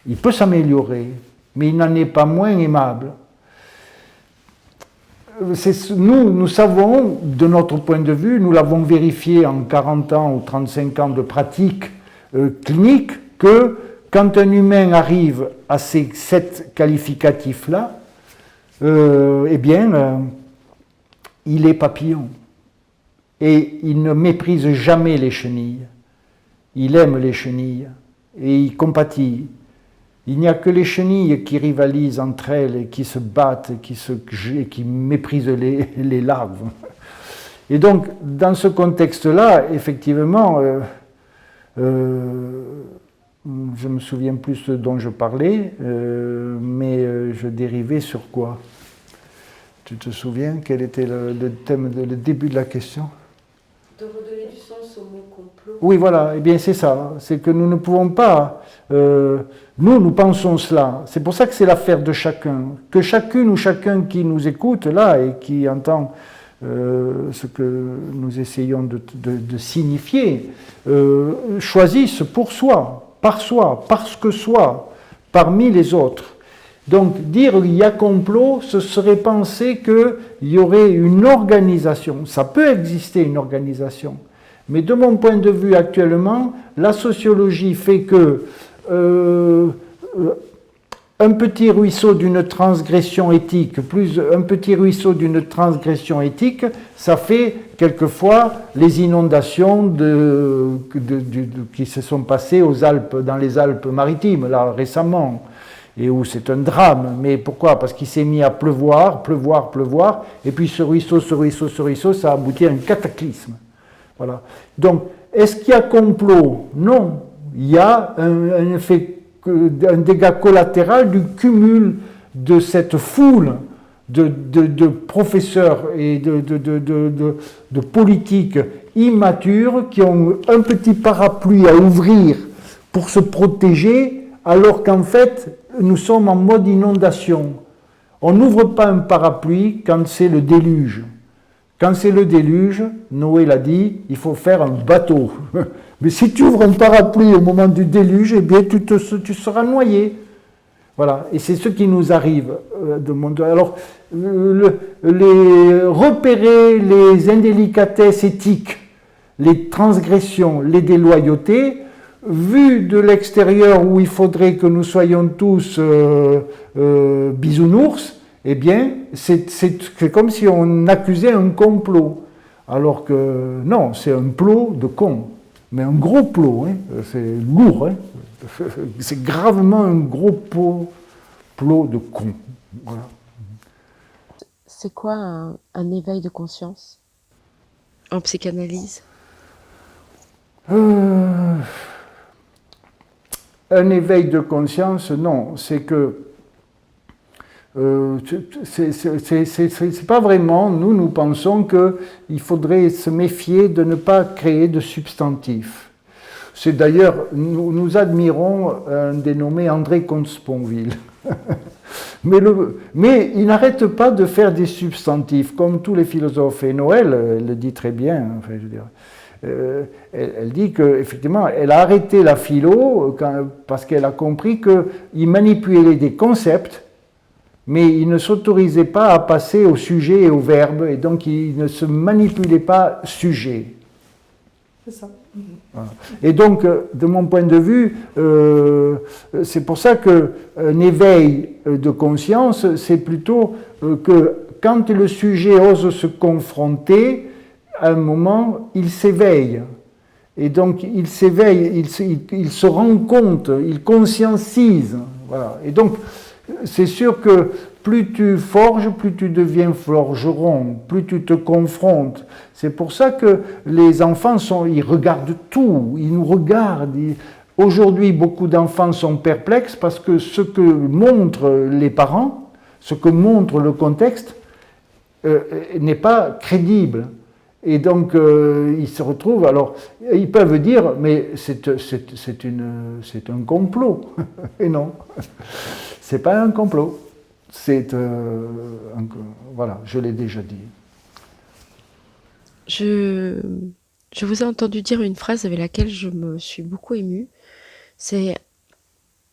il peut s'améliorer, mais il n'en est pas moins aimable. Nous savons, de notre point de vue, nous l'avons vérifié en 40 ans ou 35 ans de pratique clinique, que quand un humain arrive à ces 7 qualificatifs-là, il est papillon. Et il ne méprise jamais les chenilles. Il aime les chenilles et il compatit. Il n'y a que les chenilles qui rivalisent entre elles et qui se battent et qui méprisent les larves. Et donc, dans ce contexte-là, effectivement, je me souviens plus ce dont je parlais, mais je dérivais sur quoi? Tu te souviens quel était le thème, le début de la question? De redonner du sens au mot complot. Oui, voilà, eh bien c'est ça, c'est que nous ne pouvons pas, nous pensons cela, c'est pour ça que c'est l'affaire de chacun, que chacune ou chacun qui nous écoute là et qui entend ce que nous essayons de signifier, choisisse pour soi, parce que soi, parmi les autres. Donc dire il y a complot, ce serait penser qu'il y aurait une organisation. Ça peut exister une organisation, Mais de mon point de vue actuellement, la sociologie fait que un petit ruisseau d'une transgression éthique, plus un petit ruisseau d'une transgression éthique, ça fait quelquefois les inondations qui se sont passées aux Alpes, dans les Alpes-Maritimes, là récemment, et où c'est un drame. Mais pourquoi? Parce qu'il s'est mis à pleuvoir, pleuvoir, pleuvoir, et puis ce ruisseau, ça a abouti à un cataclysme. Voilà. Donc, est-ce qu'il y a complot? Non. Il y a un effet, un dégât collatéral du cumul de cette foule de professeurs et de politiques immatures qui ont un petit parapluie à ouvrir pour se protéger, alors qu'en fait, nous sommes en mode inondation. On n'ouvre pas un parapluie quand c'est le déluge. Quand c'est le déluge, Noé l'a dit, il faut faire un bateau. Mais si tu ouvres un parapluie au moment du déluge, eh bien tu seras noyé. Voilà, et c'est ce qui nous arrive de monde. Alors, repérer les indélicatesses éthiques, les transgressions, les déloyautés, vu de l'extérieur où il faudrait que nous soyons tous bisounours, eh bien, c'est comme si on accusait un complot. Alors que non, c'est un plot de cons. Mais un gros plot, hein, c'est lourd, hein, c'est gravement un gros plot de cons. Voilà. C'est quoi un éveil de conscience en psychanalyse? Un éveil de conscience, non, c'est que c'est pas vraiment, nous pensons qu'il faudrait se méfier de ne pas créer de substantif. C'est d'ailleurs, nous admirons un dénommé André Comte-Sponville. mais il n'arrête pas de faire des substantifs, comme tous les philosophes. Et Noël, elle le dit très bien, enfin, je veux dire. Elle dit qu'effectivement, elle a arrêté la philo parce qu'elle a compris qu'il manipulait des concepts, mais il ne s'autorisait pas à passer au sujet et au verbe, et donc il ne se manipulait pas sujet. C'est ça. Voilà. Et donc, de mon point de vue, c'est pour ça qu'un éveil de conscience, c'est plutôt que quand le sujet ose se confronter, à un moment, il s'éveille. Et donc, il s'éveille, il se rend compte, il conscientise. Voilà. Et donc, c'est sûr que plus tu forges, plus tu deviens forgeron, plus tu te confrontes. C'est pour ça que les enfants, ils regardent tout, ils nous regardent. Aujourd'hui, beaucoup d'enfants sont perplexes parce que ce que montrent les parents, ce que montre le contexte, n'est pas crédible. Et donc, ils se retrouvent, alors, ils peuvent dire, mais c'est un complot. Et non, c'est pas un complot. Voilà, je l'ai déjà dit. Je vous ai entendu dire une phrase avec laquelle je me suis beaucoup émue. C'est,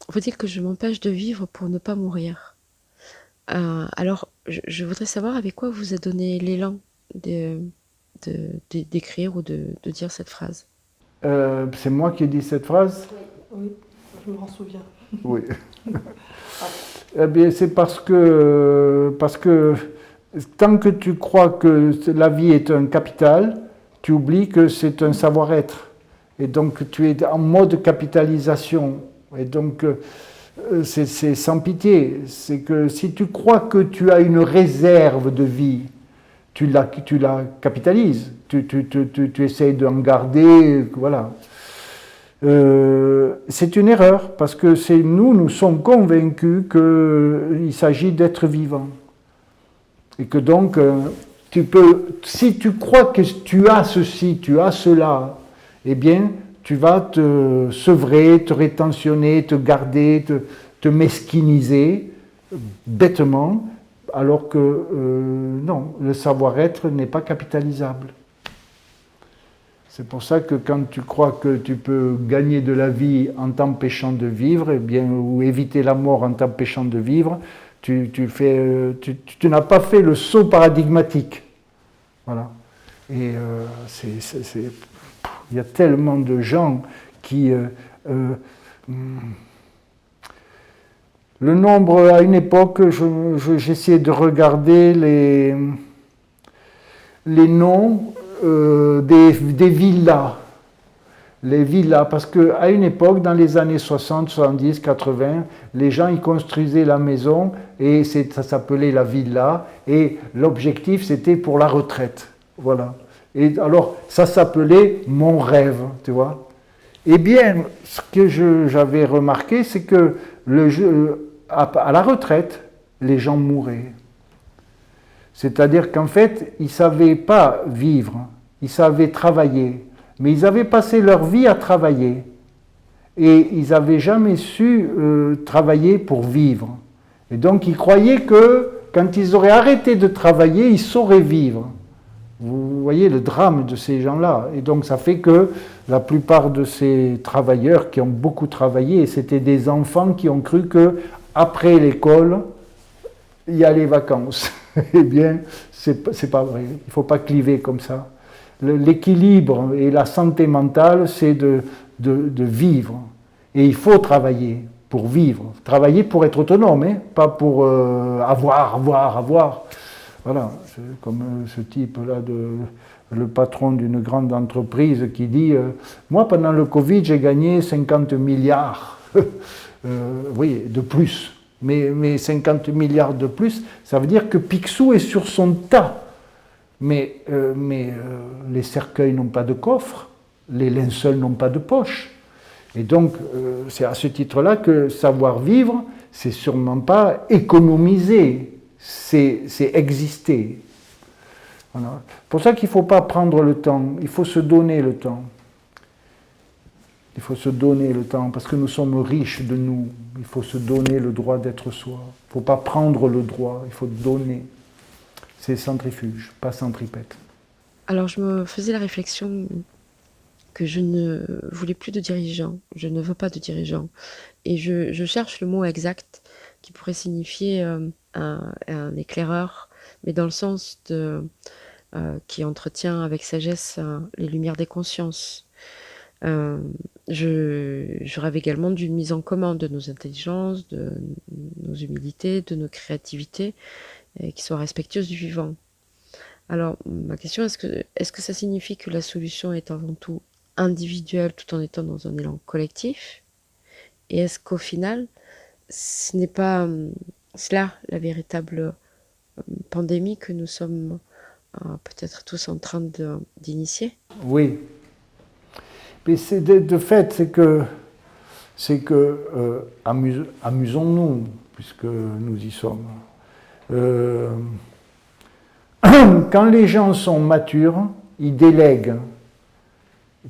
vous dites que je m'empêche de vivre pour ne pas mourir. Alors, je voudrais savoir avec quoi vous a donné l'élan d'écrire ou de dire cette phrase. C'est moi qui ai dit cette phrase? Oui, je me souviens. Oui. Eh bien, c'est parce que tant que tu crois que la vie est un capital, tu oublies que c'est un savoir-être. Et donc, tu es en mode capitalisation. Et donc, c'est sans pitié. C'est que si tu crois que tu as une réserve de vie, tu la capitalises. Tu essayes d'en garder, voilà. C'est une erreur, parce que nous sommes convaincus qu'il s'agit d'être vivant. Et que donc, si tu crois que tu as ceci, tu as cela, eh bien, tu vas te sevrer, te rétentionner, te garder, te mesquiniser, bêtement, alors que non, le savoir-être n'est pas capitalisable. C'est pour ça que quand tu crois que tu peux gagner de la vie en t'empêchant de vivre, eh bien, ou éviter la mort en t'empêchant de vivre, tu n'as pas fait le saut paradigmatique. Voilà. Et il y a tellement de gens qui... le nombre, à une époque, j'essayais de regarder les noms des villas. Les villas, parce qu'à une époque, dans les années 60, 70, 80, les gens ils construisaient la maison et ça s'appelait la villa et l'objectif c'était pour la retraite. Voilà. Et alors, ça s'appelait mon rêve, tu vois. Eh bien, ce que j'avais remarqué, c'est que à la retraite, les gens mouraient. C'est-à-dire qu'en fait, ils ne savaient pas vivre, ils savaient travailler, mais ils avaient passé leur vie à travailler. Et ils n'avaient jamais su travailler pour vivre. Et donc, ils croyaient que quand ils auraient arrêté de travailler, ils sauraient vivre. Vous voyez le drame de ces gens-là. Et donc, ça fait que la plupart de ces travailleurs qui ont beaucoup travaillé, c'était des enfants qui ont cru que après l'école, il y a les vacances. Eh bien, c'est pas vrai. Il ne faut pas cliver comme ça. L'équilibre et la santé mentale, c'est de vivre. Et il faut travailler pour vivre. Travailler pour être autonome, hein, pas pour avoir. Voilà, c'est comme ce type-là, le patron d'une grande entreprise qui dit moi, pendant le Covid, j'ai gagné 50 milliards. Oui, de plus. Mais 50 milliards de plus, ça veut dire que Picsou est sur son tas. Mais les cercueils n'ont pas de coffre, les linceuls n'ont pas de poche. Et donc, c'est à ce titre-là que savoir vivre, c'est sûrement pas économiser, c'est exister. Voilà. C'est pour ça qu'il ne faut pas prendre le temps, il faut se donner le temps. Il faut se donner le temps, parce que nous sommes riches de nous. Il faut se donner le droit d'être soi. Il ne faut pas prendre le droit, il faut donner. C'est centrifuge, pas centripète. Alors je me faisais la réflexion que je ne voulais plus de dirigeants. Je ne veux pas de dirigeants. Et je cherche le mot exact qui pourrait signifier un éclaireur, mais dans le sens qui entretient avec sagesse les lumières des consciences. Je rêve également d'une mise en commun de nos intelligences, de nos humilités, de nos créativités, et qui soit respectueuse du vivant. Alors, ma question, est-ce que ça signifie que la solution est avant tout individuelle tout en étant dans un élan collectif? Et est-ce qu'au final, ce n'est pas cela la véritable pandémie que nous sommes peut-être tous en train d'initier? Oui. Mais de fait, c'est que amusons-nous, puisque nous y sommes. Quand les gens sont matures, ils délèguent.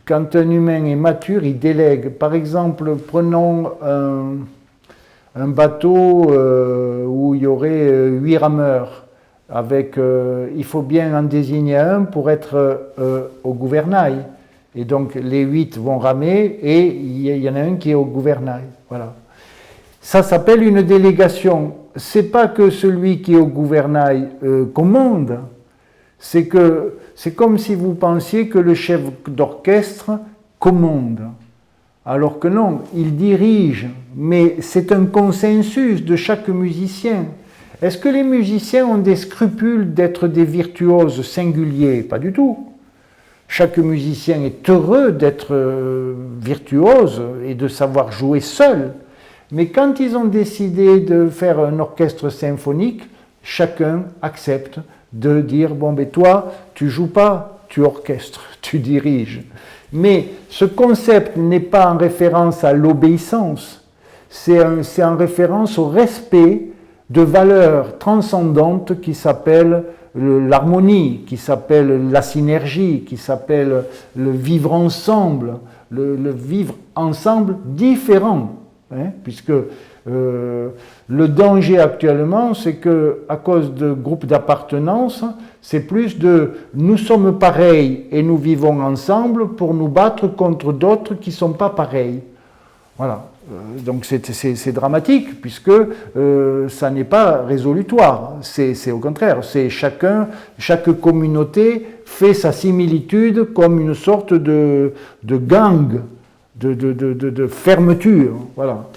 Quand un humain est mature, il délègue. Par exemple, prenons un bateau où il y aurait 8 rameurs. Il faut bien en désigner un pour être au gouvernail. Et donc les 8 vont ramer et il y en a un qui est au gouvernail. Voilà. Ça s'appelle une délégation. C'est pas que celui qui est au gouvernail commande. C'est comme si vous pensiez que le chef d'orchestre commande. Alors que non, il dirige. Mais c'est un consensus de chaque musicien. Est-ce que les musiciens ont des scrupules d'être des virtuoses singuliers? Pas du tout. Chaque musicien est heureux d'être virtuose et de savoir jouer seul. Mais quand ils ont décidé de faire un orchestre symphonique, chacun accepte de dire « Bon, ben toi, tu joues pas, tu orchestres, tu diriges. » Mais ce concept n'est pas en référence à l'obéissance, c'est en référence au respect de valeurs transcendantes qui s'appellent l'harmonie, qui s'appelle la synergie, qui s'appelle le vivre ensemble, le vivre ensemble différent. Hein, puisque le danger actuellement, c'est qu'à cause de groupes d'appartenance, c'est plus de nous sommes pareils et nous vivons ensemble pour nous battre contre d'autres qui ne sont pas pareils. Voilà. Donc c'est dramatique, puisque ça n'est pas résolutoire. C'est au contraire, chaque communauté fait sa similitude comme une sorte de gang, de fermeture. Voilà.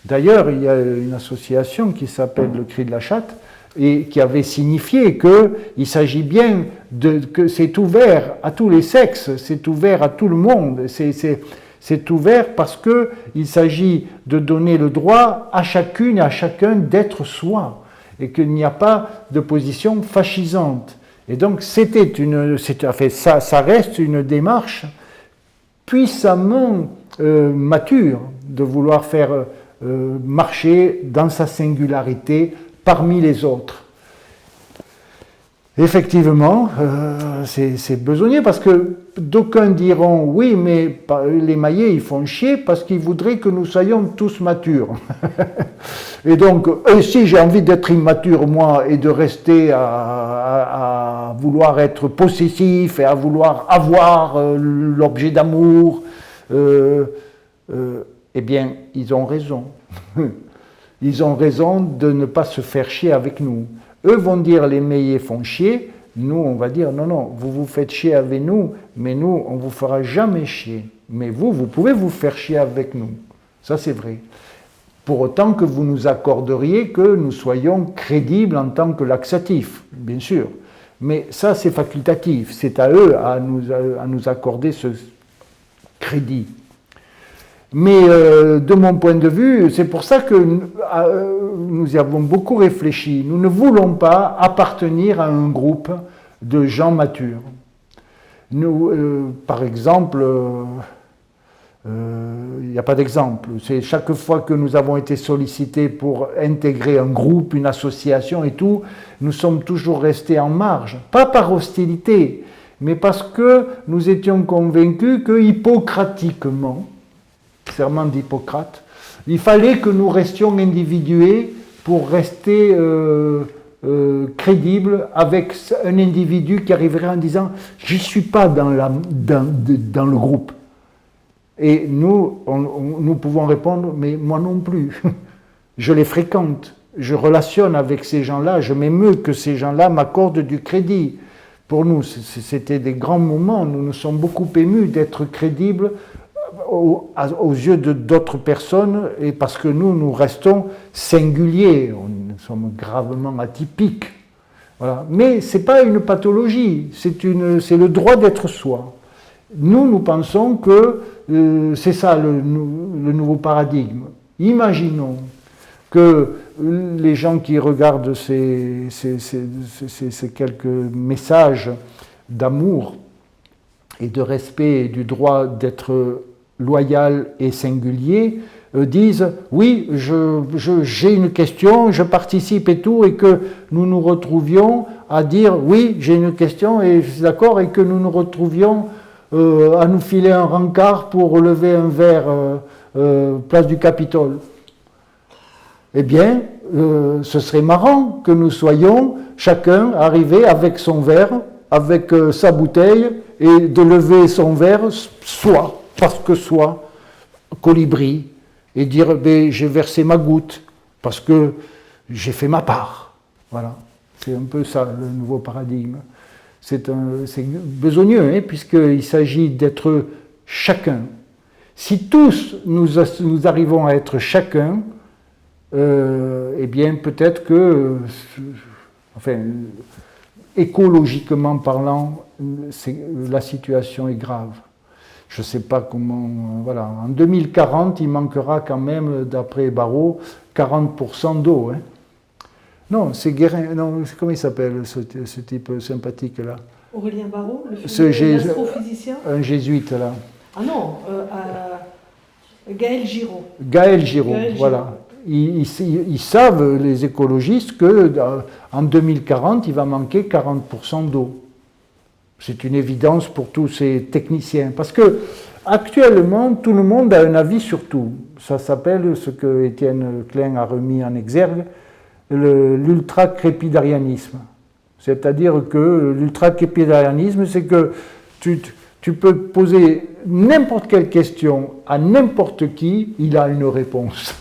D'ailleurs, il y a une association qui s'appelle le Cri de la Chatte, et qui avait signifié qu'il s'agit bien que c'est ouvert à tous les sexes, c'est ouvert à tout le monde, c'est ouvert parce qu'il s'agit de donner le droit à chacune et à chacun d'être soi, et qu'il n'y a pas de position fascisante. Et donc ça reste une démarche puissamment mature de vouloir faire marcher dans sa singularité parmi les autres. Effectivement, c'est besogneux parce que d'aucuns diront oui, mais les Mayais ils font chier parce qu'ils voudraient que nous soyons tous matures. Et donc, si j'ai envie d'être immature moi et de rester à vouloir être possessif et à vouloir avoir l'objet d'amour, eh bien, ils ont raison. Ils ont raison de ne pas se faire chier avec nous. Eux vont dire les Mayais font chier, nous on va dire non, non, vous vous faites chier avec nous, mais nous on ne vous fera jamais chier. Mais vous pouvez vous faire chier avec nous. Ça c'est vrai. Pour autant que vous nous accorderiez que nous soyons crédibles en tant que laxatifs, bien sûr. Mais ça c'est facultatif, c'est à eux à nous accorder ce crédit. Mais de mon point de vue, c'est pour ça que nous y avons beaucoup réfléchi. Nous ne voulons pas appartenir à un groupe de gens matures. Nous, par exemple, il n'y a pas d'exemple. C'est chaque fois que nous avons été sollicités pour intégrer un groupe, une association et tout, nous sommes toujours restés en marge. Pas par hostilité, mais parce que nous étions convaincus que hippocratiquement, serment d'Hippocrate, il fallait que nous restions individués pour rester crédibles avec un individu qui arriverait en disant « je ne suis pas dans le groupe ». Et nous pouvons répondre « mais moi non plus, je les fréquente, je relationne avec ces gens-là, je m'émeus que ces gens-là m'accordent du crédit ». Pour nous, c'était des grands moments, nous nous sommes beaucoup émus d'être crédibles aux yeux d'autres personnes, et parce que nous restons singuliers, nous sommes gravement atypiques. Voilà. Mais ce n'est pas une pathologie, c'est le droit d'être soi. Nous pensons que c'est ça le nouveau paradigme. Imaginons que les gens qui regardent ces quelques messages d'amour et de respect et du droit d'être loyal et singulier, disent « oui, j'ai une question, je participe et tout », et que nous nous retrouvions à dire « oui, j'ai une question et je suis d'accord », et que nous nous retrouvions à nous filer un rencard pour relever un verre place du Capitole. Eh bien, ce serait marrant que nous soyons chacun arrivé avec son verre, avec sa bouteille, et de lever son verre soit, parce que soit, colibri, et dire ben, j'ai versé ma goutte, parce que j'ai fait ma part. Voilà, c'est un peu ça le nouveau paradigme. C'est besogneux, hein, puisqu'il s'agit d'être chacun. Si tous nous arrivons à être chacun, eh bien peut-être que, enfin, écologiquement parlant, la situation est grave. Je ne sais pas comment... Voilà. En 2040, il manquera quand même, d'après Barrault, 40% d'eau. Hein. Non, c'est Guérin... Non, comment il s'appelle, ce type sympathique-là? Aurélien Barrault, l'astrophysicien. Un jésuite, là. Ah non, Gaël Giraud. Gaël Giraud, voilà. Ils savent, les écologistes, qu'en 2040, il va manquer 40% d'eau. C'est une évidence pour tous ces techniciens. Parce que actuellement, tout le monde a un avis sur tout. Ça s'appelle ce que Étienne Klein a remis en exergue, l'ultra-crépidarianisme. C'est-à-dire que l'ultra-crépidarianisme, c'est que Tu peux poser n'importe quelle question à n'importe qui, il a une réponse.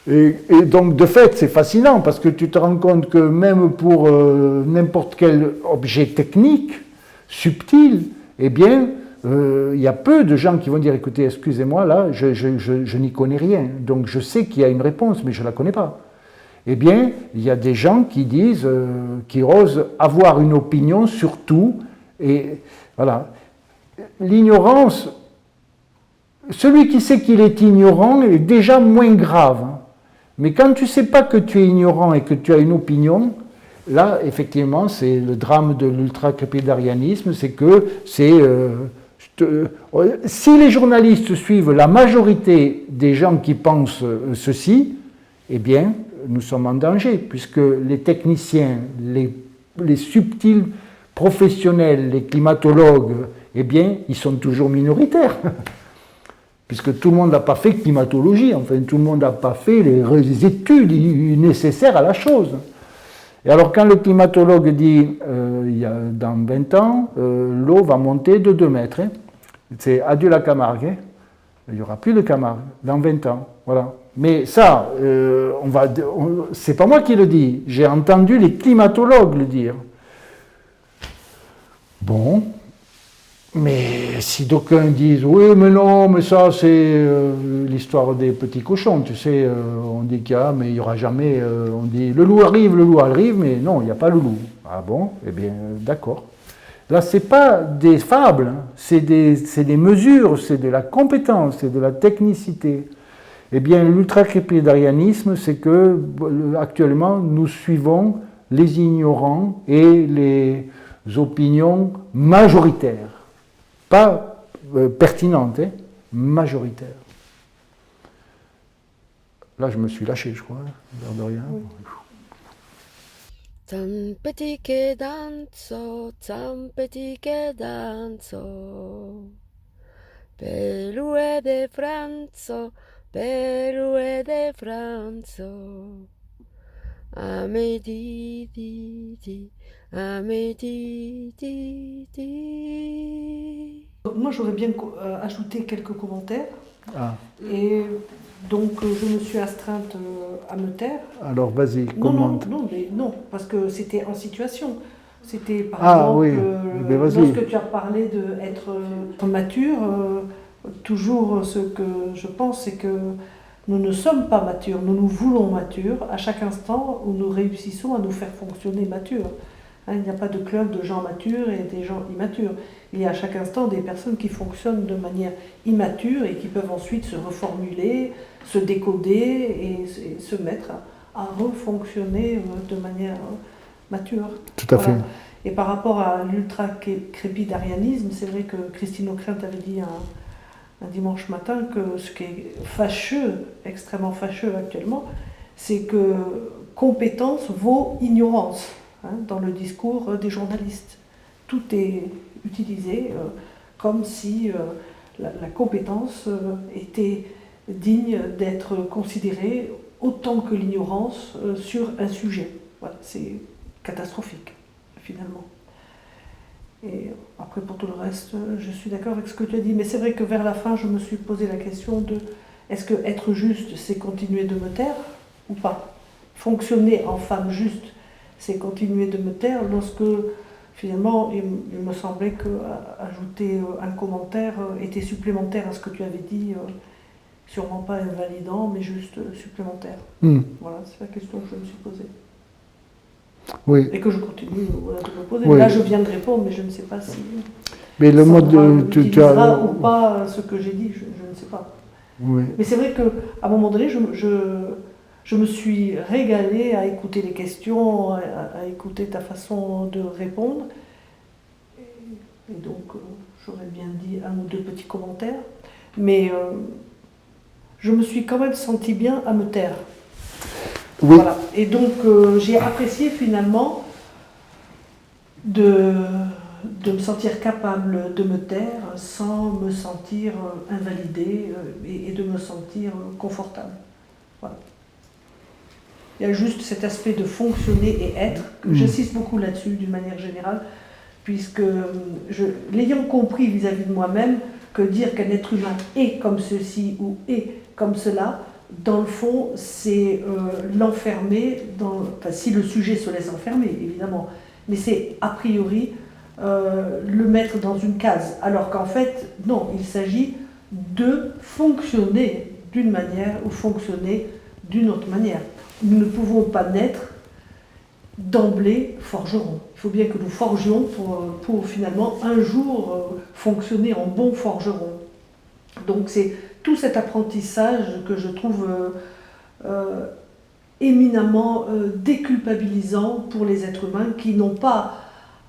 Et donc, de fait, c'est fascinant parce que tu te rends compte que même pour n'importe quel objet technique, subtil, eh bien, il y a peu de gens qui vont dire, écoutez, excusez-moi, là, je n'y connais rien. Donc, je sais qu'il y a une réponse, mais je ne la connais pas. Eh bien, il y a des gens qui disent, qui osent avoir une opinion sur tout. Et voilà. L'ignorance, celui qui sait qu'il est ignorant est déjà moins grave. Mais quand tu ne sais pas que tu es ignorant et que tu as une opinion, là, effectivement, c'est le drame de l'ultra-crépidarianisme, c'est que si les journalistes suivent la majorité des gens qui pensent ceci, eh bien, nous sommes en danger, puisque les techniciens, les subtils professionnels, les climatologues, eh bien, ils sont toujours minoritaires. Puisque tout le monde n'a pas fait climatologie, enfin, tout le monde n'a pas fait les études nécessaires à la chose. Et alors, quand le climatologue dit, dans 20 ans, l'eau va monter de 2 mètres, hein, c'est adieu la Camargue, hein, il n'y aura plus de Camargue, dans 20 ans, voilà. Mais ça, c'est pas moi qui le dis, j'ai entendu les climatologues le dire. Bon, mais si d'aucuns disent, oui, mais non, mais ça, c'est l'histoire des petits cochons, tu sais, on dit qu'il y a, mais il n'y aura jamais, on dit, le loup arrive, mais non, il n'y a pas le loup. Ah bon? Eh bien, d'accord. Là, ce n'est pas des fables, hein, c'est des mesures, c'est de la compétence, c'est de la technicité. Eh bien, l'ultracrépidarianisme, c'est que, actuellement, nous suivons les ignorants et les opinions majoritaires. Pas pertinente, hein, majoritaire. Là, je me suis lâché, je crois, l'air de rien. Oui. Zampeti che danzo, Belue de Franzo, Ame di di, ame di di. Moi, j'aurais bien ajouté quelques commentaires. Ah. Et donc, je me suis astreinte à me taire. Alors, vas-y, commente. Non, parce que c'était en situation. C'était par exemple, lorsque tu as parlé d'être mature, toujours ce que je pense, c'est que nous ne sommes pas matures, nous nous voulons matures à chaque instant où nous réussissons à nous faire fonctionner matures. Il n'y a pas de club de gens matures et des gens immatures. Il y a à chaque instant des personnes qui fonctionnent de manière immature et qui peuvent ensuite se reformuler, se décoder et se mettre à refonctionner de manière mature. Tout à fait. Et par rapport à l'ultra-crépidarianisme, c'est vrai que Christine Ockrent avait dit un dimanche matin que ce qui est fâcheux, extrêmement fâcheux actuellement, c'est que compétence vaut ignorance. Dans le discours des journalistes. Tout est utilisé comme si la compétence était digne d'être considérée autant que l'ignorance sur un sujet. Voilà, c'est catastrophique, finalement. Et après, pour tout le reste, je suis d'accord avec ce que tu as dit, mais c'est vrai que vers la fin, je me suis posé la question de est-ce que être juste, c'est continuer de me taire ou pas? Fonctionner en femme juste, c'est continuer de me taire lorsque, finalement, il me semblait qu'ajouter un commentaire était supplémentaire à ce que tu avais dit, sûrement pas invalidant, mais juste supplémentaire. Voilà, c'est la question que je me suis posée. Oui. Et que je continue de me poser. Oui. Là, je viens de répondre, mais je ne sais pas si... Mais le mode de... Tu as... ou pas ce que j'ai dit, je ne sais pas. Oui. Mais c'est vrai qu'à un moment donné, je me suis régalée à écouter les questions, à écouter ta façon de répondre. Et donc, j'aurais bien dit un ou deux petits commentaires. Mais je me suis quand même sentie bien à me taire. Oui. Voilà. Et donc, j'ai apprécié finalement de me sentir capable de me taire sans me sentir invalidée et de me sentir confortable. Voilà. Il y a juste cet aspect de fonctionner et être, que j'insiste beaucoup là-dessus d'une manière générale, puisque l'ayant compris vis-à-vis de moi-même, que dire qu'un être humain est comme ceci ou est comme cela, dans le fond, c'est l'enfermer, enfin, si le sujet se laisse enfermer, évidemment, mais c'est a priori le mettre dans une case, alors qu'en fait, non, il s'agit de fonctionner d'une manière ou fonctionner d'une autre manière. Nous ne pouvons pas naître d'emblée forgerons. Il faut bien que nous forgions pour finalement un jour fonctionner en bon forgeron. Donc c'est tout cet apprentissage que je trouve éminemment déculpabilisant pour les êtres humains qui n'ont pas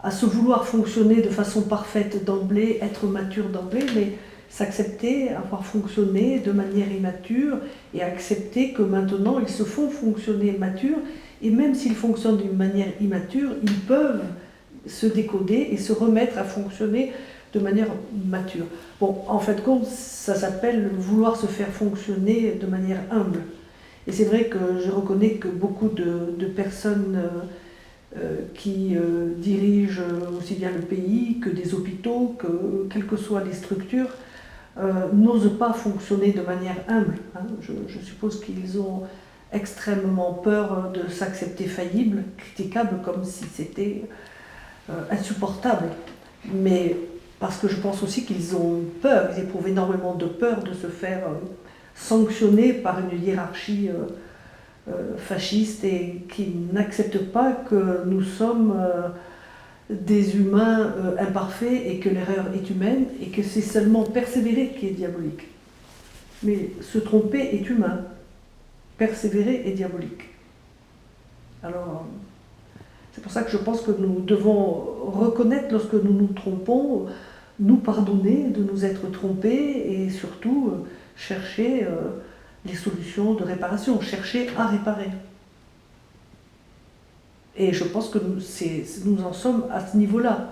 à se vouloir fonctionner de façon parfaite d'emblée, être mature d'emblée, mais s'accepter, avoir fonctionné de manière immature et accepter que maintenant ils se font fonctionner mature, et même s'ils fonctionnent d'une manière immature, ils peuvent se décoder et se remettre à fonctionner de manière mature. Bon, en fait de compte, ça s'appelle vouloir se faire fonctionner de manière humble. Et c'est vrai que je reconnais que beaucoup de personnes qui dirigent aussi bien le pays que des hôpitaux, que quelles que soient les structures, n'osent pas fonctionner de manière humble. Hein. Je suppose qu'ils ont extrêmement peur de s'accepter faillible, critiquable, comme si c'était insupportable. Mais parce que je pense aussi qu'ils ont peur, ils éprouvent énormément de peur de se faire sanctionner par une hiérarchie fasciste et qui n'accepte pas que nous sommes des humains imparfaits et que l'erreur est humaine et que c'est seulement persévérer qui est diabolique. Mais se tromper est humain, persévérer est diabolique. Alors, c'est pour ça que je pense que nous devons reconnaître lorsque nous nous trompons, nous pardonner de nous être trompés et surtout chercher les solutions de réparation, chercher à réparer. Et je pense que nous en sommes à ce niveau-là,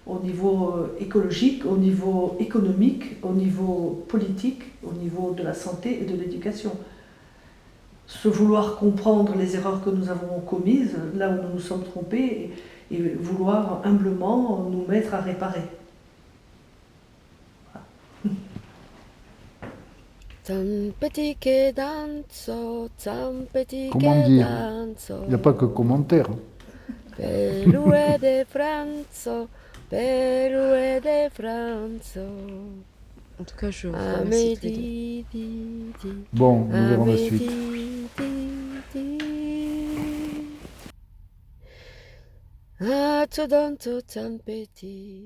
au niveau écologique, au niveau économique, au niveau politique, au niveau de la santé et de l'éducation. Se vouloir comprendre les erreurs que nous avons commises, là où nous nous sommes trompés, et vouloir humblement nous mettre à réparer. Comment dire? Il n'y a pas que commentaire. En tout cas, je vous remercie tous les deux. Bon, nous verrons la suite. Ah, tu donnes tout un petit.